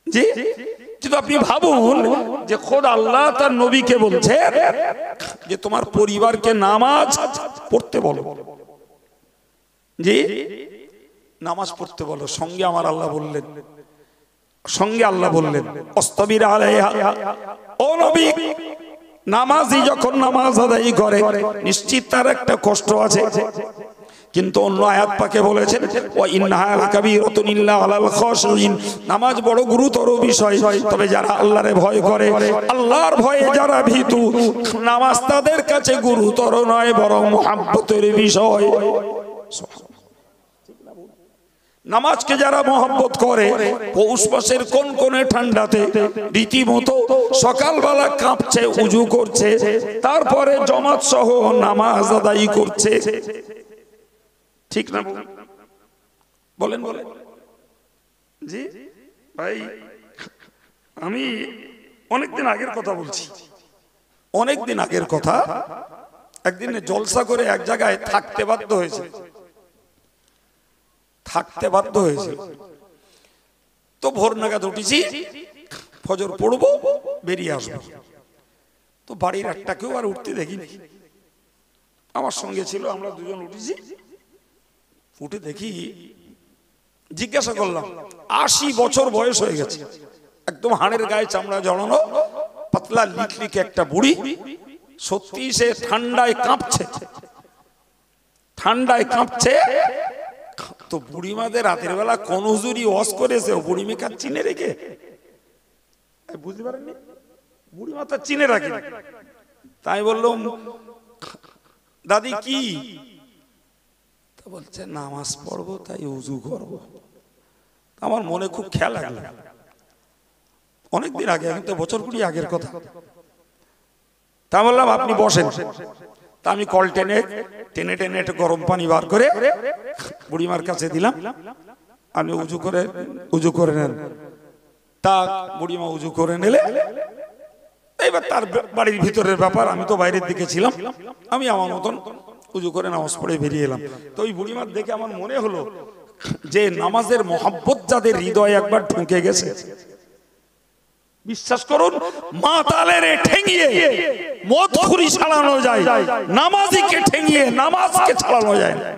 Speaker 1: জি। কিন্তু আপনি ভাবুন যে খোদ আল্লাহ তার নবীকে বলছে যে তোমার পরিবারকে নামাজ পড়তে বলো, জি, নামাজ পড়তে বলো। সঙ্গে আমার আল্লাহ বললেন, সঙ্গে আল্লাহ বললেন ওয়াসতাবির আলাইহা, ও নবী নামাজি যখন নামাজ আদায় করে নিশ্চিত তার একটা কষ্ট আছে, কিন্তু অন্য আয়াত পাকে বলেছেন ওয়া ইন্নাহা লাকাবীরাতুন ইল্লা আলাল খাশিঈন, নামাজ বড় গুরুতর বিষয়, তবে যারা আল্লাহরে ভয় করে, আল্লাহর ভয়ে যারা ভীতু, নামাজ তাদের কাছে গুরুতর নয় বরং মুহাব্বতের বিষয়। নামাজকে যারা মহব্বত করে, পৌষ মাসের কোন কোনে ঠান্ডাতে রীতিমতো সকালবেলা কাঁপছে, উজু করছে, তারপরে জামাত সহ নামাজ আদায় করছে, ঠিক না বলেন? বলেন জি ভাই, আমি অনেকদিন আগের কথা বলছি, অনেকদিন আগের কথা। একদিন জলসা করে এক জায়গায় থাকতে বাধ্য হয়েছে, তো ভোর নাগাদ উঠেছি, ফজর পড়বো, বেরিয়ে আসবো। তো বাড়ির একটা কেউ আর উঠতে দেখিনি, আমার সঙ্গে ছিল, আমরা দুজন উঠেছি। উঠে দেখি, জিজ্ঞাসা করলাম, 80 বছর বয়স হয়ে গেছে, একদম হাড়ের গায়ে চামড়া জড়ানো, পাতলা লিকলিকে একটা বুড়ি, সত্যি সে ঠান্ডায় কাঁপছে, ঠান্ডায় কাঁপছে। তো বুড়িমাদের রাতের বেলা কোন হুজুরি ওয়াজ করেছে, বুড়িমে কাজ চিনে রেখে, বুঝতে পারেননি, বুড়িমা তার চিনে রাখে। তাই বললাম দাদি কি, বলছে নামাজ পড়বো তাই উজু করবো। আমার মনে খুব খেয়াল লাগলো, অনেকদিন আগে, কিন্তু বছর 20 আগের কথা। তা বললাম আপনি বসেন। তা আমি কল টেনে টেনে টেনে একটু গরম পানি বার করে বুড়িমার কাছে দিলাম, আপনি উজু করে নেন। তা বুড়িমা উজু করে নিলে, এবার তার বাড়ির ভিতরের ব্যাপার, আমি তো বাইরের দিকে ছিলাম, আমি আমার মতন উজু করে নামাজ পড়ে বেরিয়ে এলাম। তো ওই বুড়িমার দেখে আমার মনে হলো যে নামাজের মহব্বত যাদের হৃদয়ে একবার ঢুকে গেছে, বিশ্বাস করুন মাতালেরে ঠেঙিয়ে মদখুরি ছাড়ানো যায়, নামাজিকে ঠেঙিয়ে নামাজকে ছাড়ানো যায় না।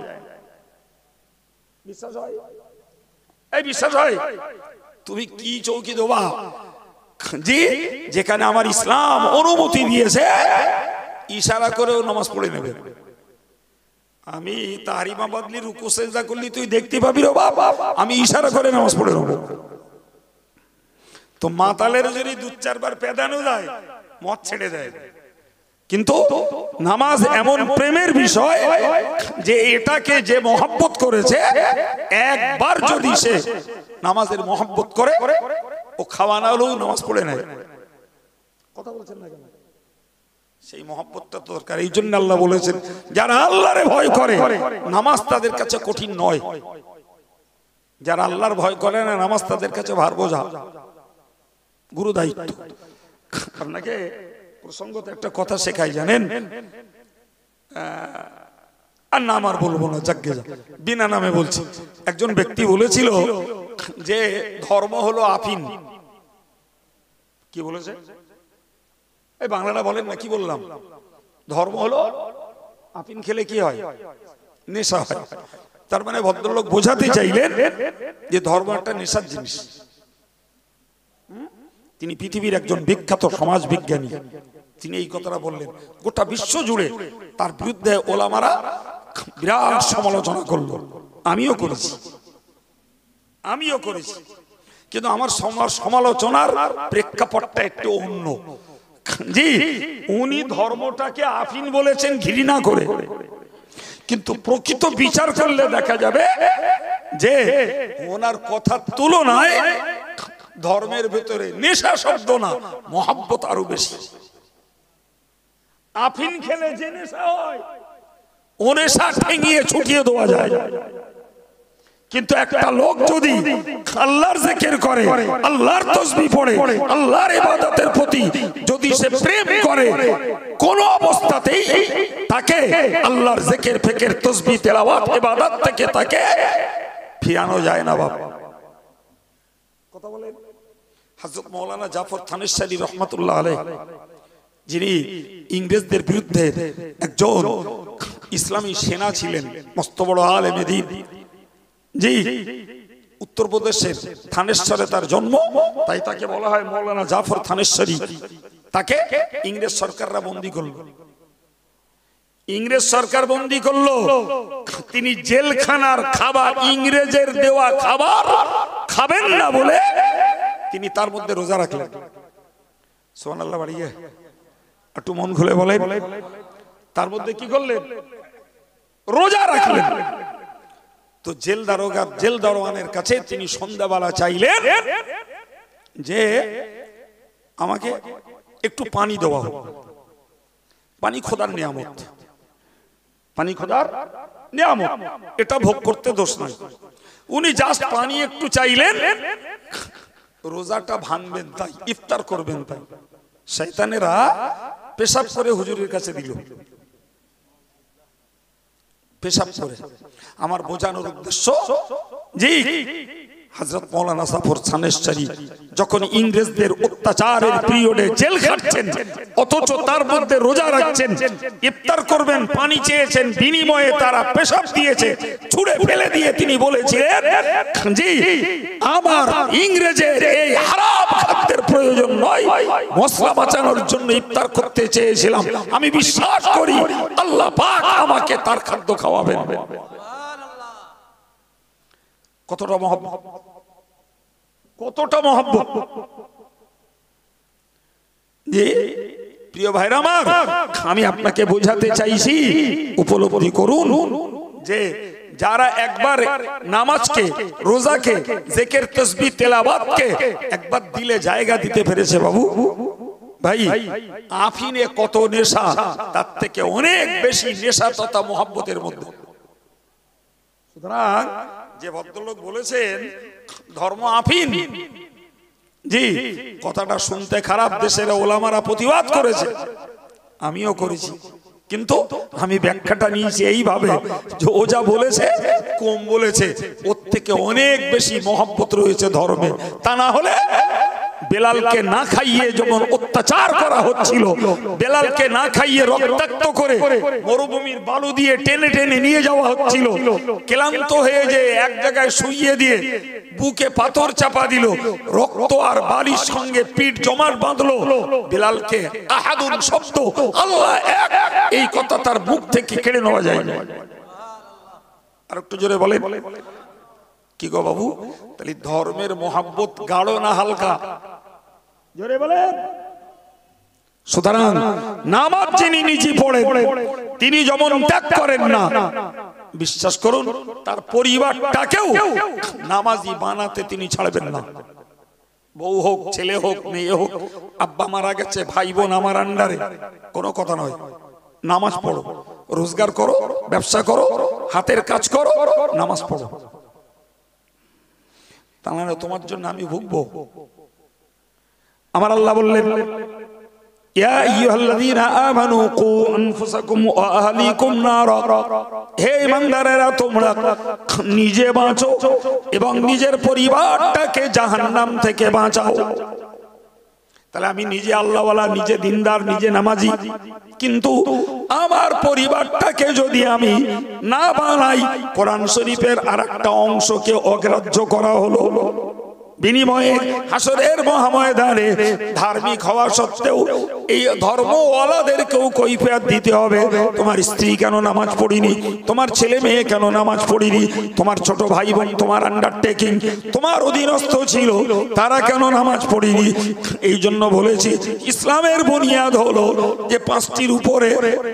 Speaker 1: বিশ্বাস হয়? এই বিশ্বাস হয়? তুমি কি চৌকি দেবা জি, যেখানে আমার ইসলাম অনুমতি দিয়েছে ইশারা করেও নামাজ পড়ে নেবে, আমি তাহরিমা বদলি রুকু সেজদা করলি তুই দেখতে পাবি রে বাবা, আমি ইশারা করে নামাজ পড়ে নেব। তো মাতালের যদি দু চারবার পেদানো যায় মদ ছেড়ে দেয়, কিন্তু নামাজ এমন প্রেমের বিষয় যে এটাকে যে মহব্বত করেছে একবার যদি সে নামাজের মহব্বত করে ও খাওয়া না হলেও নামাজ পড়ে নেয়। কথা বলছেন না কেন? সেই মহব্বতটা দরকার। এই জন্য আল্লাহ বলেছেন যারা আল্লাহরে ভয় করে নামাজ তাদের কাছে কঠিন নয়। যারা আল্লাহর ভয় করে না নামাজ তাদের কাছে ভার বোঝা, গুরু দায়িত্ব। আপনাকে প্রসঙ্গত একটা কথা শেখাই জানেন, আর নাম আর বলবো না, যাকে বিনা নামে বলছি। একজন ব্যক্তি বলেছিল যে ধর্ম হলো আফিন। কি বলেছে? এই বাংলাটা বলেন না, কি বললাম? ধর্ম হলো আফিন খেলে কি হয়? নেশা হয়। তার মানে ভদ্রলোক বোঝাতে চাইলেন যে ধর্ম একটা নেশার জিনিস। তিনি পৃথিবীর একজন বিখ্যাত সমাজ বিজ্ঞানী, তিনি এই কথাটা বললেন। গোটা বিশ্ব জুড়ে তার বিরুদ্ধে ওলামারা বিরাট সমালোচনা করলো, আমিও করেছি। কিন্তু আমার সমালোচনার প্রেক্ষাপটটা একটু অন্য। জি, উনি ধর্মটাকে আফিন বলেছেন ঘৃণা করে, কিন্তু প্রকৃত বিচার করলে দেখা যাবে যে ওনার কথার তুলনায় ধর্মের ভেতরে নেশা শব্দ না, মহব্বত আরো বেশি। আফিন খেলে যে নেশা হয় ও নেশা ঠেঙিয়ে ছুটিয়ে দেওয়া যায়, কিন্তু একটা লোক যদি আল্লাহর জিকির করে, আল্লাহর তাসবিহ পড়ে, আল্লাহর ইবাদতের প্রতি যদি সে প্রেম করে, কোন অবস্থাতেই তাকে আল্লাহর জিকির ফিকির তাসবিহ তেলাওয়াত ইবাদত থেকে তাকে ফিরানো যায় না। বাবা কথা বলেন। হযরত মাওলানা জাফর থানেশ্বরী রহমাতুল্লাহ আলাইহি, যিনি ইংরেজদের বিরুদ্ধে একজন ইসলামী সেনা ছিলেন, মস্ত বড় আলেমে দ্বীন। জি, উত্তরপ্রদেশের থানেশ্বরে তার জন্ম, তাই তাকে বলা হয় মাওলানা জাফর থানেশ্বরী। তাকে ইংরেজ সরকাররা বন্দী করলো। ইংরেজ সরকার বন্দী করলো, তিনি জেলখানার খাবার, ইংরেজের দেওয়া খাবার খাবেন না বলে তিনি তার মধ্যে রোজা রাখলেন। সুবহানাল্লাহ, বাড়িয়ে একটু মন খুলে বলেন। তার মধ্যে কি করলেন? রোজা রাখলেন। তো জেল দারোয়ানের কাছে তিনি সন্ধ্যাবেলা চাইলেন যে আমাকে একটু পানি দেওয়া হোক। পানি খোদার নিয়ামত, পানি খোদার নিয়ামত, এটা ভোগ করতে দোষ নাই। উনি জাস্ট পানি একটু চাইলেন, রোজাটা ভাঙবেন তাই, ইফতার করবেন তাই, শয়তানেরা পেশাব করে হুজুরের কাছে দিল। পেশাব করে। আমার বোঝানোর উদ্দেশ্য, জি, হযরত মাওলানা জাফর থানেশ্বরী যখন ইংরেজদের অত্যাচারের পিরিয়ডে জেল খাটছেন, অথচ তার মধ্যে রোজা রাখছেন, ইফতার করবেন, পানি চেয়েছেন, বিনিময়ে তারা পেশাব দিয়েছে, ছুঁড়ে ফেলে দিয়ে তিনি বলেছিলেন, জি, আমার ইংরেজের এই হারাম খাদ্যের প্রয়োজন নয়, মশলা বাঁচানোর জন্য ইফতার করতে চেয়েছিলাম। আমি বিশ্বাস করি আল্লাহ পাক আমাকে তার খাদ্য খাওয়াবেন। কতটা মহব্বত, কতটা মহব্বত! যে প্রিয় ভাইরা আমার, আমি আপনাকে বোঝাতে চাইছি, উপলব্ধি করুন যে যারা একবার নামাজকে, রোজাকে, জিকির তাসবিহ তেলাওয়াতকে একবার দিলে জায়গা দিতে পেরেছে, বাবু ভাই, আফিনে কত নেশা, তার থেকে অনেক বেশি নেশা তথা মহব্বতের মধ্যে। সুতরাং যে ভদ্রলোক বলেছেন ধর্ম আফিন, জি, কথাটা শুনতে খারাপ, দেশের ওলামারা প্রতিবাদ করেছে, আমিও করেছি, কিন্তু আমি ব্যাখ্যাটা নিয়েছি এইভাবে যে ও যা বলেছে কম বলেছে, ওর থেকে অনেক বেশি মহব্বত রয়েছে ধর্মে। তা না হলে বেলালকে না খাইয়ে যখন অত্যাচার করা হচ্ছিল, বেলালকে না খাইয়ে রক্তাক্ত করে মরুভূমির বালু দিয়ে টেনে টেনে নিয়ে যাওয়া হচ্ছিল, ক্লান্ত হয়ে যে এক জায়গায় শুইয়ে দিয়ে বুকে পাথর চাপা দিল, রক্ত আর বালির সঙ্গে পিঠ জমাট বাঁধলো, বেলালকে আহাদুন শব্দ, আল্লাহ এক, এই কথা তার মুখ থেকে কেড়ে নেওয়া যায় না। আর একটু জোরে বলেন কি গো বাবু? তাহলে ধর্মের মোহাব্বত গাঢ় না হালকা? জোরে বলেন। সুতরাং নামাজ যিনি নিজে পড়েন তিনি যেমন ত্যাগ করেন না, বিশ্বাস করুন তার পরিবারটাকেও নামাজি বানাতে তিনি ছাড়বেন না। বউ হোক, ছেলে হোক, মেয়ে হোক, আব্বা মারা গেছে, ভাই বোন আমার আন্ডারে, কোনো কথা নয়। নামাজ পড়ো, রোজগার করো, ব্যবসা করো, হাতের কাজ করো, নামাজ পড়ো। তাহলে তোমার জন্য আমি ভুগবো? আমার আল্লাহ বললেন ইয়া আইয়ুহাল্লাযীনা আমানু কু আনফুসাকুম ওয়া আহলিকুম নারা, হে ঈমানদারেরা তোমরা নিজে বাঁচো এবং নিজের পরিবারটাকে জাহান্নাম থেকে বাঁচাও। তাহলে আমি নিজে আল্লাহওয়ালা, নিজে দিনদার, নিজে নামাজি, কিন্তু আমার পরিবারটাকে যদি আমি না বানাই, কোরআন শরীফের আরেকটা অংশকে অগ্রাহ্য করা হলো। বিনিময়ে হাসরের মহাময়দানে ধার্মিক হওয়া সত্ত্বেও এই ধর্মওয়ালাদেরকেও কৈফিয়ত দিতে হবে। তোমার স্ত্রী কেন নামাজ পড়িনি, তোমার ছেলে মেয়ে কেন নামাজ পড়িনি, তোমার ছোট ভাই বোন তোমার আন্ডারটেকিং, তোমার অধীনস্থ ছিল, তারা কেন নামাজ পড়িনি? এই জন্য বলেছি ইসলামের বুনিয়াদ হলো যে পাঁচটির উপরে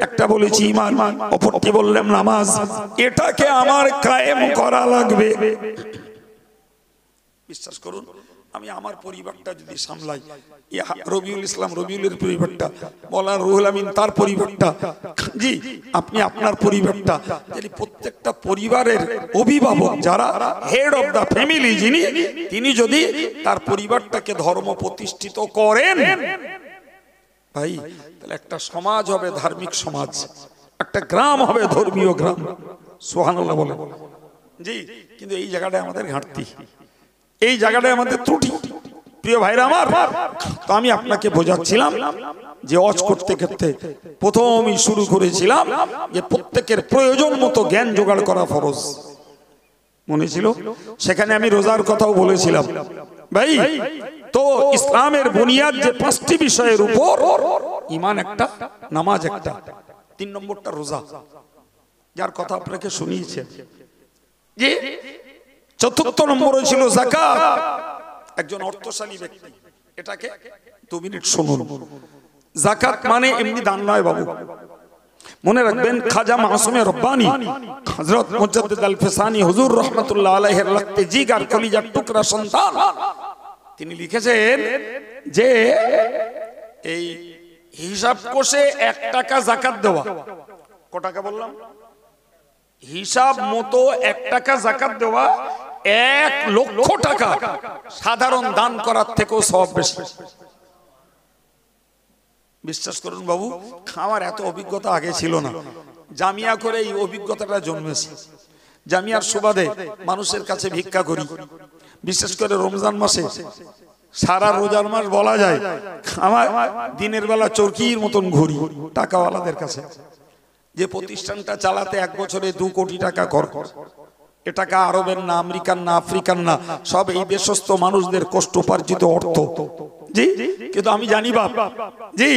Speaker 1: একটা বলেছি ঈমান, অপরটি বললাম নামাজ। এটাকে আমার কায়েম করা লাগবে। বিশ্বাস করুন, আমি আমার পরিবারটা যদি সামলাই, রবিউল ইসলাম রবিউলের পরিবারটা, মৌলানা রুহুল আমিন তার পরিবারটা, জি আপনি আপনার পরিবারটা, যদি প্রত্যেকটা পরিবারের অভিভাবক যারা হেড অফ দা ফ্যামিলি যিনি, তিনি যদি তার পরিবারটাকে ধর্ম প্রতিষ্ঠিত করেন, ভাই তাহলে একটা সমাজ হবে ধার্মিক সমাজ, একটা গ্রাম হবে ধর্মীয় গ্রাম। সুবহানাল্লাহ বলে। জি, কিন্তু এই জায়গাটায় আমাদের ঘাটতি, এই জায়গাটায় আমাদের ত্রুটি। প্রিয় ভাইরা আমার, তো আমি আপনাকে বোঝাচ্ছিলাম যে ওয়াজ করতে করতে প্রথমই শুরু করেছিলাম যে প্রত্যেকের প্রয়োজন মতো জ্ঞান জোগাড় করা ফরজ মনে ছিল। সেখানে আমি রোজার কথাও বলেছিলাম। ভাই তো ইসলামের বুনিয়াদ যে পাঁচটি বিষয়ের উপর, ঈমান একটা, নামাজ একটা, 3 নম্বরটা রোজা, যার কথা আপনাকে শুনিয়েছে। যে চতুর্থ নম্বরে ছিল যাকাত, একজন অর্থশালী ব্যক্তি। এটাকে 2 মিনিট শুনুন। যাকাত মানে এমনি দান নয় বাবু, মনে রাখবেন। খাজা মাসুমে রব্বানী হযরত মুজাদ্দিদ আল ফিসানি হুজুর রাহমাতুল্লাহ আলাইহির রক্তে জিগার কলিজার টুকরা সন্তান, তিনি লিখেছেন যে এই হিসাব কষে 1 টাকা যাকাত দেওয়া, কত টাকা বললাম? হিসাব মতো 1 টাকা যাকাত দেওয়া 1 লক্ষ টাকা সাধারণ দান করার থেকেও সওয়াব বেশি। বিশ্বাস করুন বাবু, আমার এত অভিজ্ঞতা আগে ছিল না, জামিয়া করে এই অভিজ্ঞতাটা জন্মেছে। জামিয়ার সুবাদে মানুষের কাছে ভিক্ষা করি, বিশেষ করে রমজান মাসে। সারা রোজার মাস বলা যায় আমার দিনের বেলা চরকির মতন ঘুরি টাকাওয়ালাদের কাছে। যে প্রতিষ্ঠানটা চালাতে 1 বছরে 2 কোটি টাকা খরচ, এ টাকা আরবের না, আমেরিকান না, আফ্রিকান না, সব এই দেশস্থ মানুষদের কষ্টোপার্জিত অর্থ। জি, কিন্তু আমি জানি বাপ, জি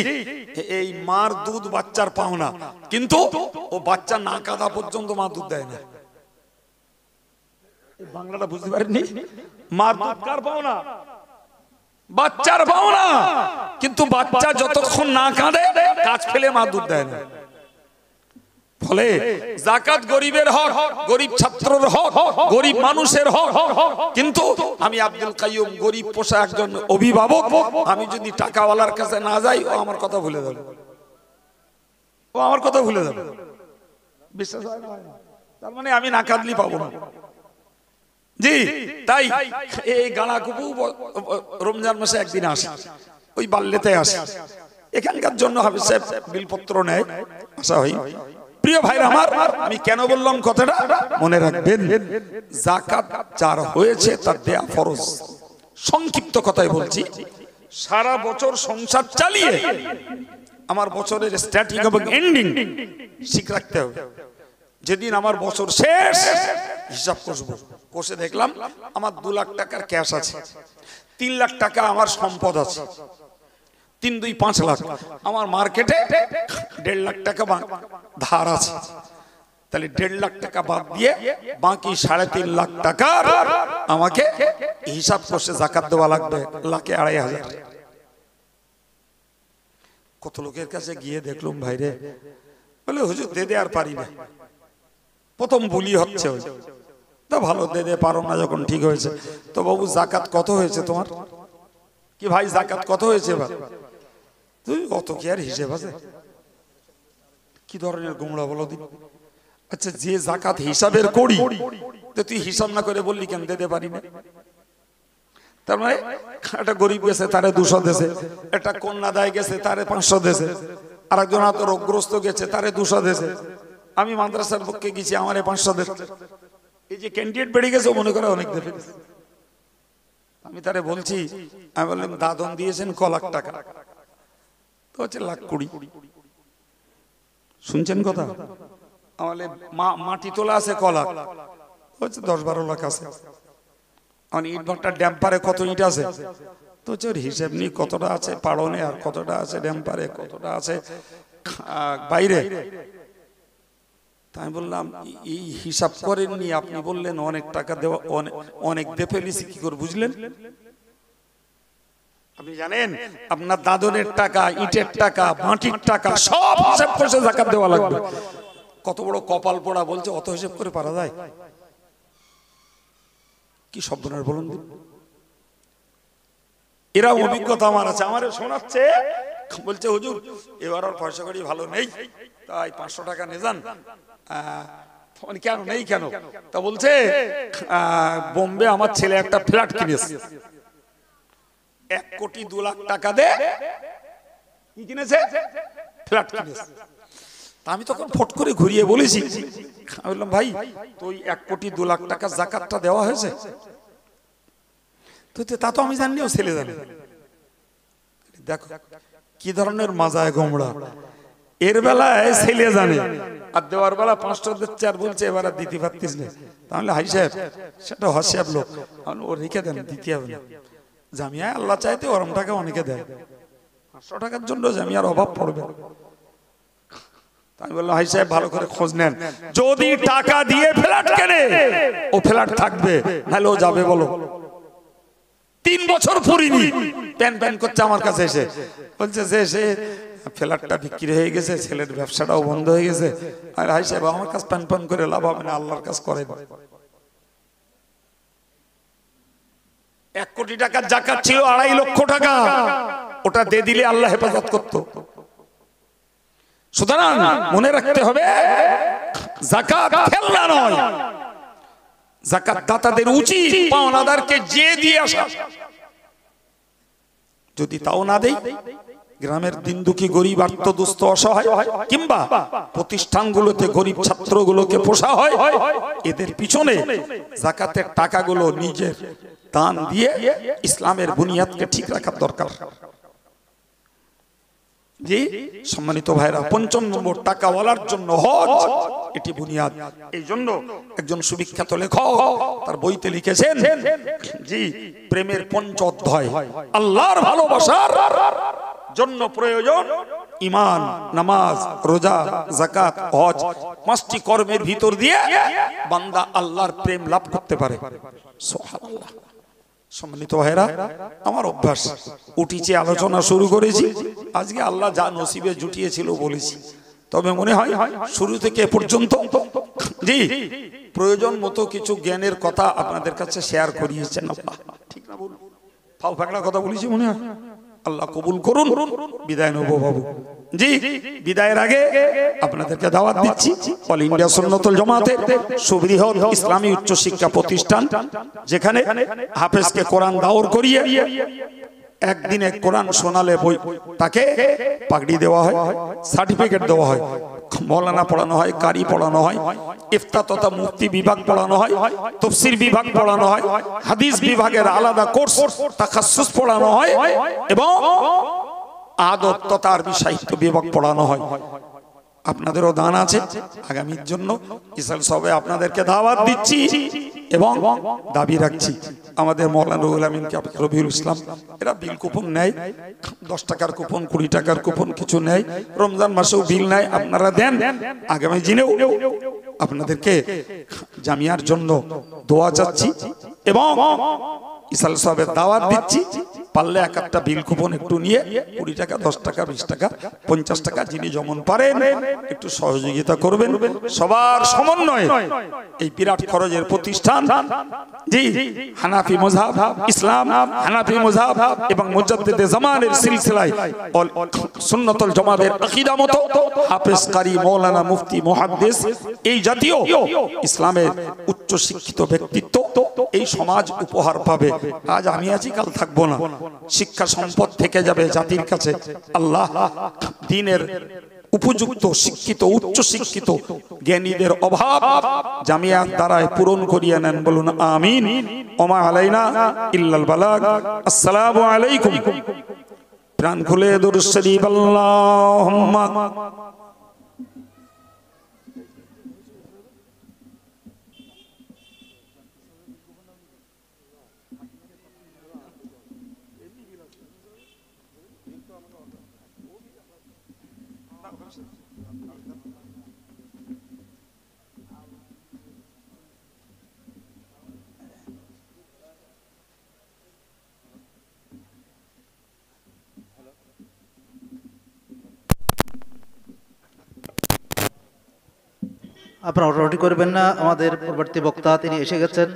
Speaker 1: এই মার দুধ বাচ্চার পাওনা, কিন্তু ও বাচ্চা না কাঁদা পর্যন্ত মা দুধ দেয় না। বাংলাটা বুঝতে পারেননি? মার দুধ কার পাওনা? বাচ্চার পাওনা, কিন্তু বাচ্চা যতক্ষণ না কাঁদে কাজ ফেলে মা দুধ দেয় না। ফলে যাকাত গরিবের হক, গরিব ছাত্রের হক, গরিব মানুষের হক। কিন্তু আমি আব্দুল কাইয়ুম গরিব পোষা একজন অভিভাবক, আমি যদি টাকাওয়ালার কাছে না যাই, ও আমার কথা ভুলে যাবে, ও আমার কথা ভুলে যাবে। বিশ্বাস হয় না? তার মানে আমি না কাঁদলি পাবো না। জি, তাই এই গাঁড়াকুপু রমজান মাসে একদিন আসে, ওই বাল্যতে আসে, এখানকার জন্য হাফিজ সাহেব বিলপত্র নেয়, আসা হয়। প্রিয় ভাইরা আমার, আমি কেন বললাম কথাটা মনে রাখবেন। যাকাত যার হয়েছে তার দেয়া ফরজ। সংক্ষিপ্ত কথাই বলছি, সারা বছর সংসার চালিয়ে আমার বছরের স্টার্টিং এবং এন্ডিং ঠিক রাখতে হবে। যেদিন আমার বছর শেষ, হিসাব কষবো, কষে দেখলাম আমার 2 লাখ টাকার ক্যাশ আছে, 3 লাখ টাকা আমার সম্পদ আছে, 3 2 5 লাখ, আমার মার্কেটে 1.5 লাখ টাকা ধার আছে, তাহলে 1.5 লাখ টাকা বাদ দিয়ে বাকি 3.5 লাখ টাকা আমাকে হিসাব করে যাকাত দেওয়া লাগবে, লাখে 2,500। কত লোকের কাছে গিয়ে দেখলাম ভাইরে বলে হুজুর দে দে আর পারি না, প্রথম ভুলই হচ্ছে ওই তো, ভালো দে দে পারো না যখন ঠিক হয়েছে তো বাবু যাকাত কত হয়েছে তোমার, কি ভাই যাকাত কত হয়েছে এবার, তুই অত কি আর হিসেব আছে, কি ধরনের গোমড়া বলো দিন। আচ্ছা যে যাকাত হিসাবের করি তো তুই হিসাব না করে বললি কেন দিতে পারি না, তার মানে একটা গরিব গেছে তারে 200 দেছে, একটা কন্যাদায় গেছে তারে 500 দেছে, আরেকজন হয়তো রোগগ্রস্ত গেছে তারে 200 দেছে, আমি মাদ্রাসার পক্ষে গেছি আমারে 500 দেছে, এই যে ক্যান্ডিডেট বেড়ে গেছে মনে করে অনেক দেবে। আমি তারে বলছি, আমি বললাম দাদন দিয়েছেন ক লাখ টাকা, তো হচ্ছে 1,20,00,000। শুনছেন কথা, আমাদের মাটি তোলা আছে ক লাখ, হচ্ছে 10-12 লাখ আছে। ইট ভাটার ড্যাম্পারে কত ইট আছে, তো হচ্ছে ওর হিসেব নিয়ে কতটা আছে পাড়নে আর কতটা আছে ড্যাম্পারে, কতটা আছে বাইরে। তাই বললাম এই হিসাব করেননি, আপনি বললেন অনেক টাকা দেওয়া, অনেক দিয়ে ফেলেছি কি করে বুঝলেন? আপনি জানেন আপনার দাদনের টাকা, ইটের টাকা, মাটির টাকা সব হিসাব করে যাকাত দেওয়া লাগবে। কত বড় কপাল পোড়া বলছে অত হিসাব করে পারা যায়, কি শব্দনার বলুন। এরা অভিজ্ঞতা আমার আছে, আমার শোনাচ্ছে, বলছে হুজুর এবার আর পয়সা করি ভালো নেই, তাই 500 টাকা নিয়ে যান। কেন নেই কেন, তা বলছে বোম্বে আমার ছেলে একটা ফ্ল্যাট কিনেছে, 1,02,00,000 টাকা দে কি কিনেছে, ফ্ল্যাট কিনেছে। আমি তখন ফট করে ঘুরিয়ে বলেছি, আমি বললাম ভাই তো 1,02,00,000 টাকা যাকাতটা দেওয়া হয়েছে, তো তা তো আমি জানি, ও ছেলে জানে। দেখো কি ধরনের মাজায় গোমড়া, এর বেলায় ছেলে জানে আর দেওয়ার বেলা 500 দিচ্ছে আর বলছে এবার আর দিতে পারতিস না। তাহলে হাই সাহেব সেটা হসিয়াব লোক, ও রেখে দেন, দিতে হবে না। জামিয়ায় আল্লাহ চাইতে ওরম টাকা অনেকে দেয়, 500 টাকার জন্য জামিয়ার অভাব পড়বে। আমি বললাম হাই সাহেব ভালো করে খোঁজ নেন, যদি টাকা দিয়ে ফ্ল্যাট কেনে ও ফ্ল্যাট থাকবে, নাহলে ও যাবে। বলো 3 বছর পুরিনি প্যান প্যান করছে আমার কাছে এসে, বলছে যে সে ফ্ল্যাটটা বিক্রি হয়ে গেছে, ছেলের ব্যবসাটাও বন্ধ হয়ে গেছে। আর হাই সাহেব আমার কাছে প্যান প্যান করে লাভ হবে না, আল্লাহর কাজ করে। 1 কোটি টাকার যাকাত ছিল 2.5 লক্ষ টাকা, ওটা দিয়ে দিলে আল্লাহ হেফাজত করতো। সুতরাং মনে রাখতে হবে যাকাত খেলনা নয়, যাকাত দাতাদের উচিত পাওনাদারকে যে দিয়ে আসা। যদি তাও না দেই, গ্রামের দিন দুঃখী গরিব আর্ত দুস্থ অসহায় কিংবা প্রতিষ্ঠানগুলোতে গরিব ছাত্রগুলোকে পোষা হয়, এদের পিছনে যাকাতের টাকাগুলো নিজের দান দিয়ে ইসলামের বুনিয়াদকে ঠিক রাখার দরকার। জি সম্মানিত ভাইরা, 5 নম্বর টাকাওয়ালার জন্য হজ, এটি বুনিয়াদ। এই জন্য একজন সুবিখ্যাত লেখক তার বইতে লিখেছেন, জি প্রেমের 5 অধ্যায়, আল্লাহর ভালোবাসার জন্য প্রয়োজন ঈমান, নামাজ, রোজা, যাকাত, হজ। 5টি কর্মের ভিতর দিয়ে বান্দা আল্লাহর প্রেম লাভ করতে পারে। সুবহানাল্লাহ। সম্মানিত ভাইরা, আমার অভ্যাস উঠিছে আলোচনা শুরু করেছি, আজকে আল্লাহ যা নসিবে জুটিয়েছিল বলেছি। তবে মনে হয় শুরু থেকে এ পর্যন্ত জি প্রয়োজন মতো কিছু জ্ঞানের কথা আপনাদের কাছে শেয়ার করিয়েছেন। আল্লাহ ঠিক না বলুন, ফাও ফাঁকড়া কথা বলেছি মনে হয়, আল্লাহ কবুল করুন। বিদায় নেব বাবু। জি বিদায়ের আগে আপনাদেরকে দাওয়াত দিচ্ছি অল ইন্ডিয়া সুন্নাতুল জামাতের সুবৃহৎ ইসলামী উচ্চ শিক্ষা প্রতিষ্ঠান, যেখানে হাফেজকে কোরআন দাওর করিয়ে একদিনে কোরআন শোনালে বই তাকে পাগড়ি দেওয়া হয়, সার্টিফিকেট দেওয়া হয়, মৌলানা পড়ানো হয়, কারি পড়ানো হয়, ইফতা তথা মুফতি বিভাগ পড়ানো হয়, তাফসীর বিভাগ পড়ানো হয়, হাদিস বিভাগের আলাদা কোর্স তাখাসসুস পড়ানো হয় এবং আদব তথা আরবি সাহিত্য বিভাগ পড়ানো হয়। আপনাদেরও দান আছে আগামীর জন্য। ইসাল সবে আপনাদেরকে দাওয়াত দিচ্ছি, এবং দাবি রাখছি আমাদের মৌলানা রুহুল আমিন রবিউল ইসলাম এরা বিল কুপন নেয়, 10 টাকার কুপন, 20 টাকার কুপন কিছু নেয়, রমজান মাসেও বিল নেয়, আপনারা দেন। আগামী দিনেও আপনাদেরকে জামিয়ার জন্য দোয়া চাচ্ছি এবং ইসাল সাহেবের দাওয়াত দিচ্ছি। পারলে এক একটা বিল কুপন একটু নিয়ে 20 টাকা, 10 টাকা, 20 টাকা, 50 টাকা যিনি যেমন পারেন একটু সহযোগিতা করবেন। সবার সমন্বয়ে এই বিরাট খরচের প্রতিষ্ঠান জি হানাফি মাযহাব, ইসলাম হানাফি মাযহাব এবং মুজাদ্দিদে জামানের সিলসিলায় সুন্নাতুল জামাতের আকীদা মতো হাফেজ কারি মাওলানা মুফতি মুহাদ্দিস এই জাতীয় ইসলামের উচ্চ শিক্ষিত ব্যক্তিত্ব এই সমাজ উপহার পাবে। আজ আমি আছি, কাল থাকবো না, শিক্ষা সম্পদ থেকে যাবে জাতির কাছে। আল্লাহ দ্বীনের উপযুক্ত শিক্ষিত উচ্চ শিক্ষিত জ্ঞানীদের অভাব জামিয়াত দ্বারায় পূরণ করিয়ে নেন, বলুন আমিন। ওমা আলাইনা ইল্লাল বালাগ। আসসালামু আলাইকুম। প্রাণ খুলে দুরূদ শরীফ আল্লাহুম্মা
Speaker 2: আপনারা অটোটি করবেন না, আমাদের পরবর্তী বক্তা তিনি এসে গেছেন,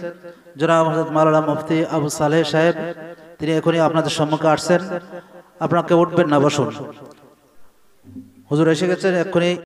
Speaker 2: জনাব হযরত মাওলানা মুফতি আবু সালেহ সাহেব, তিনি এখনই আপনাদের সম্মুখে আসছেন। আপনাকে উঠবেন না, বসুন। হুজুর এসে গেছেন এক্ষুনি।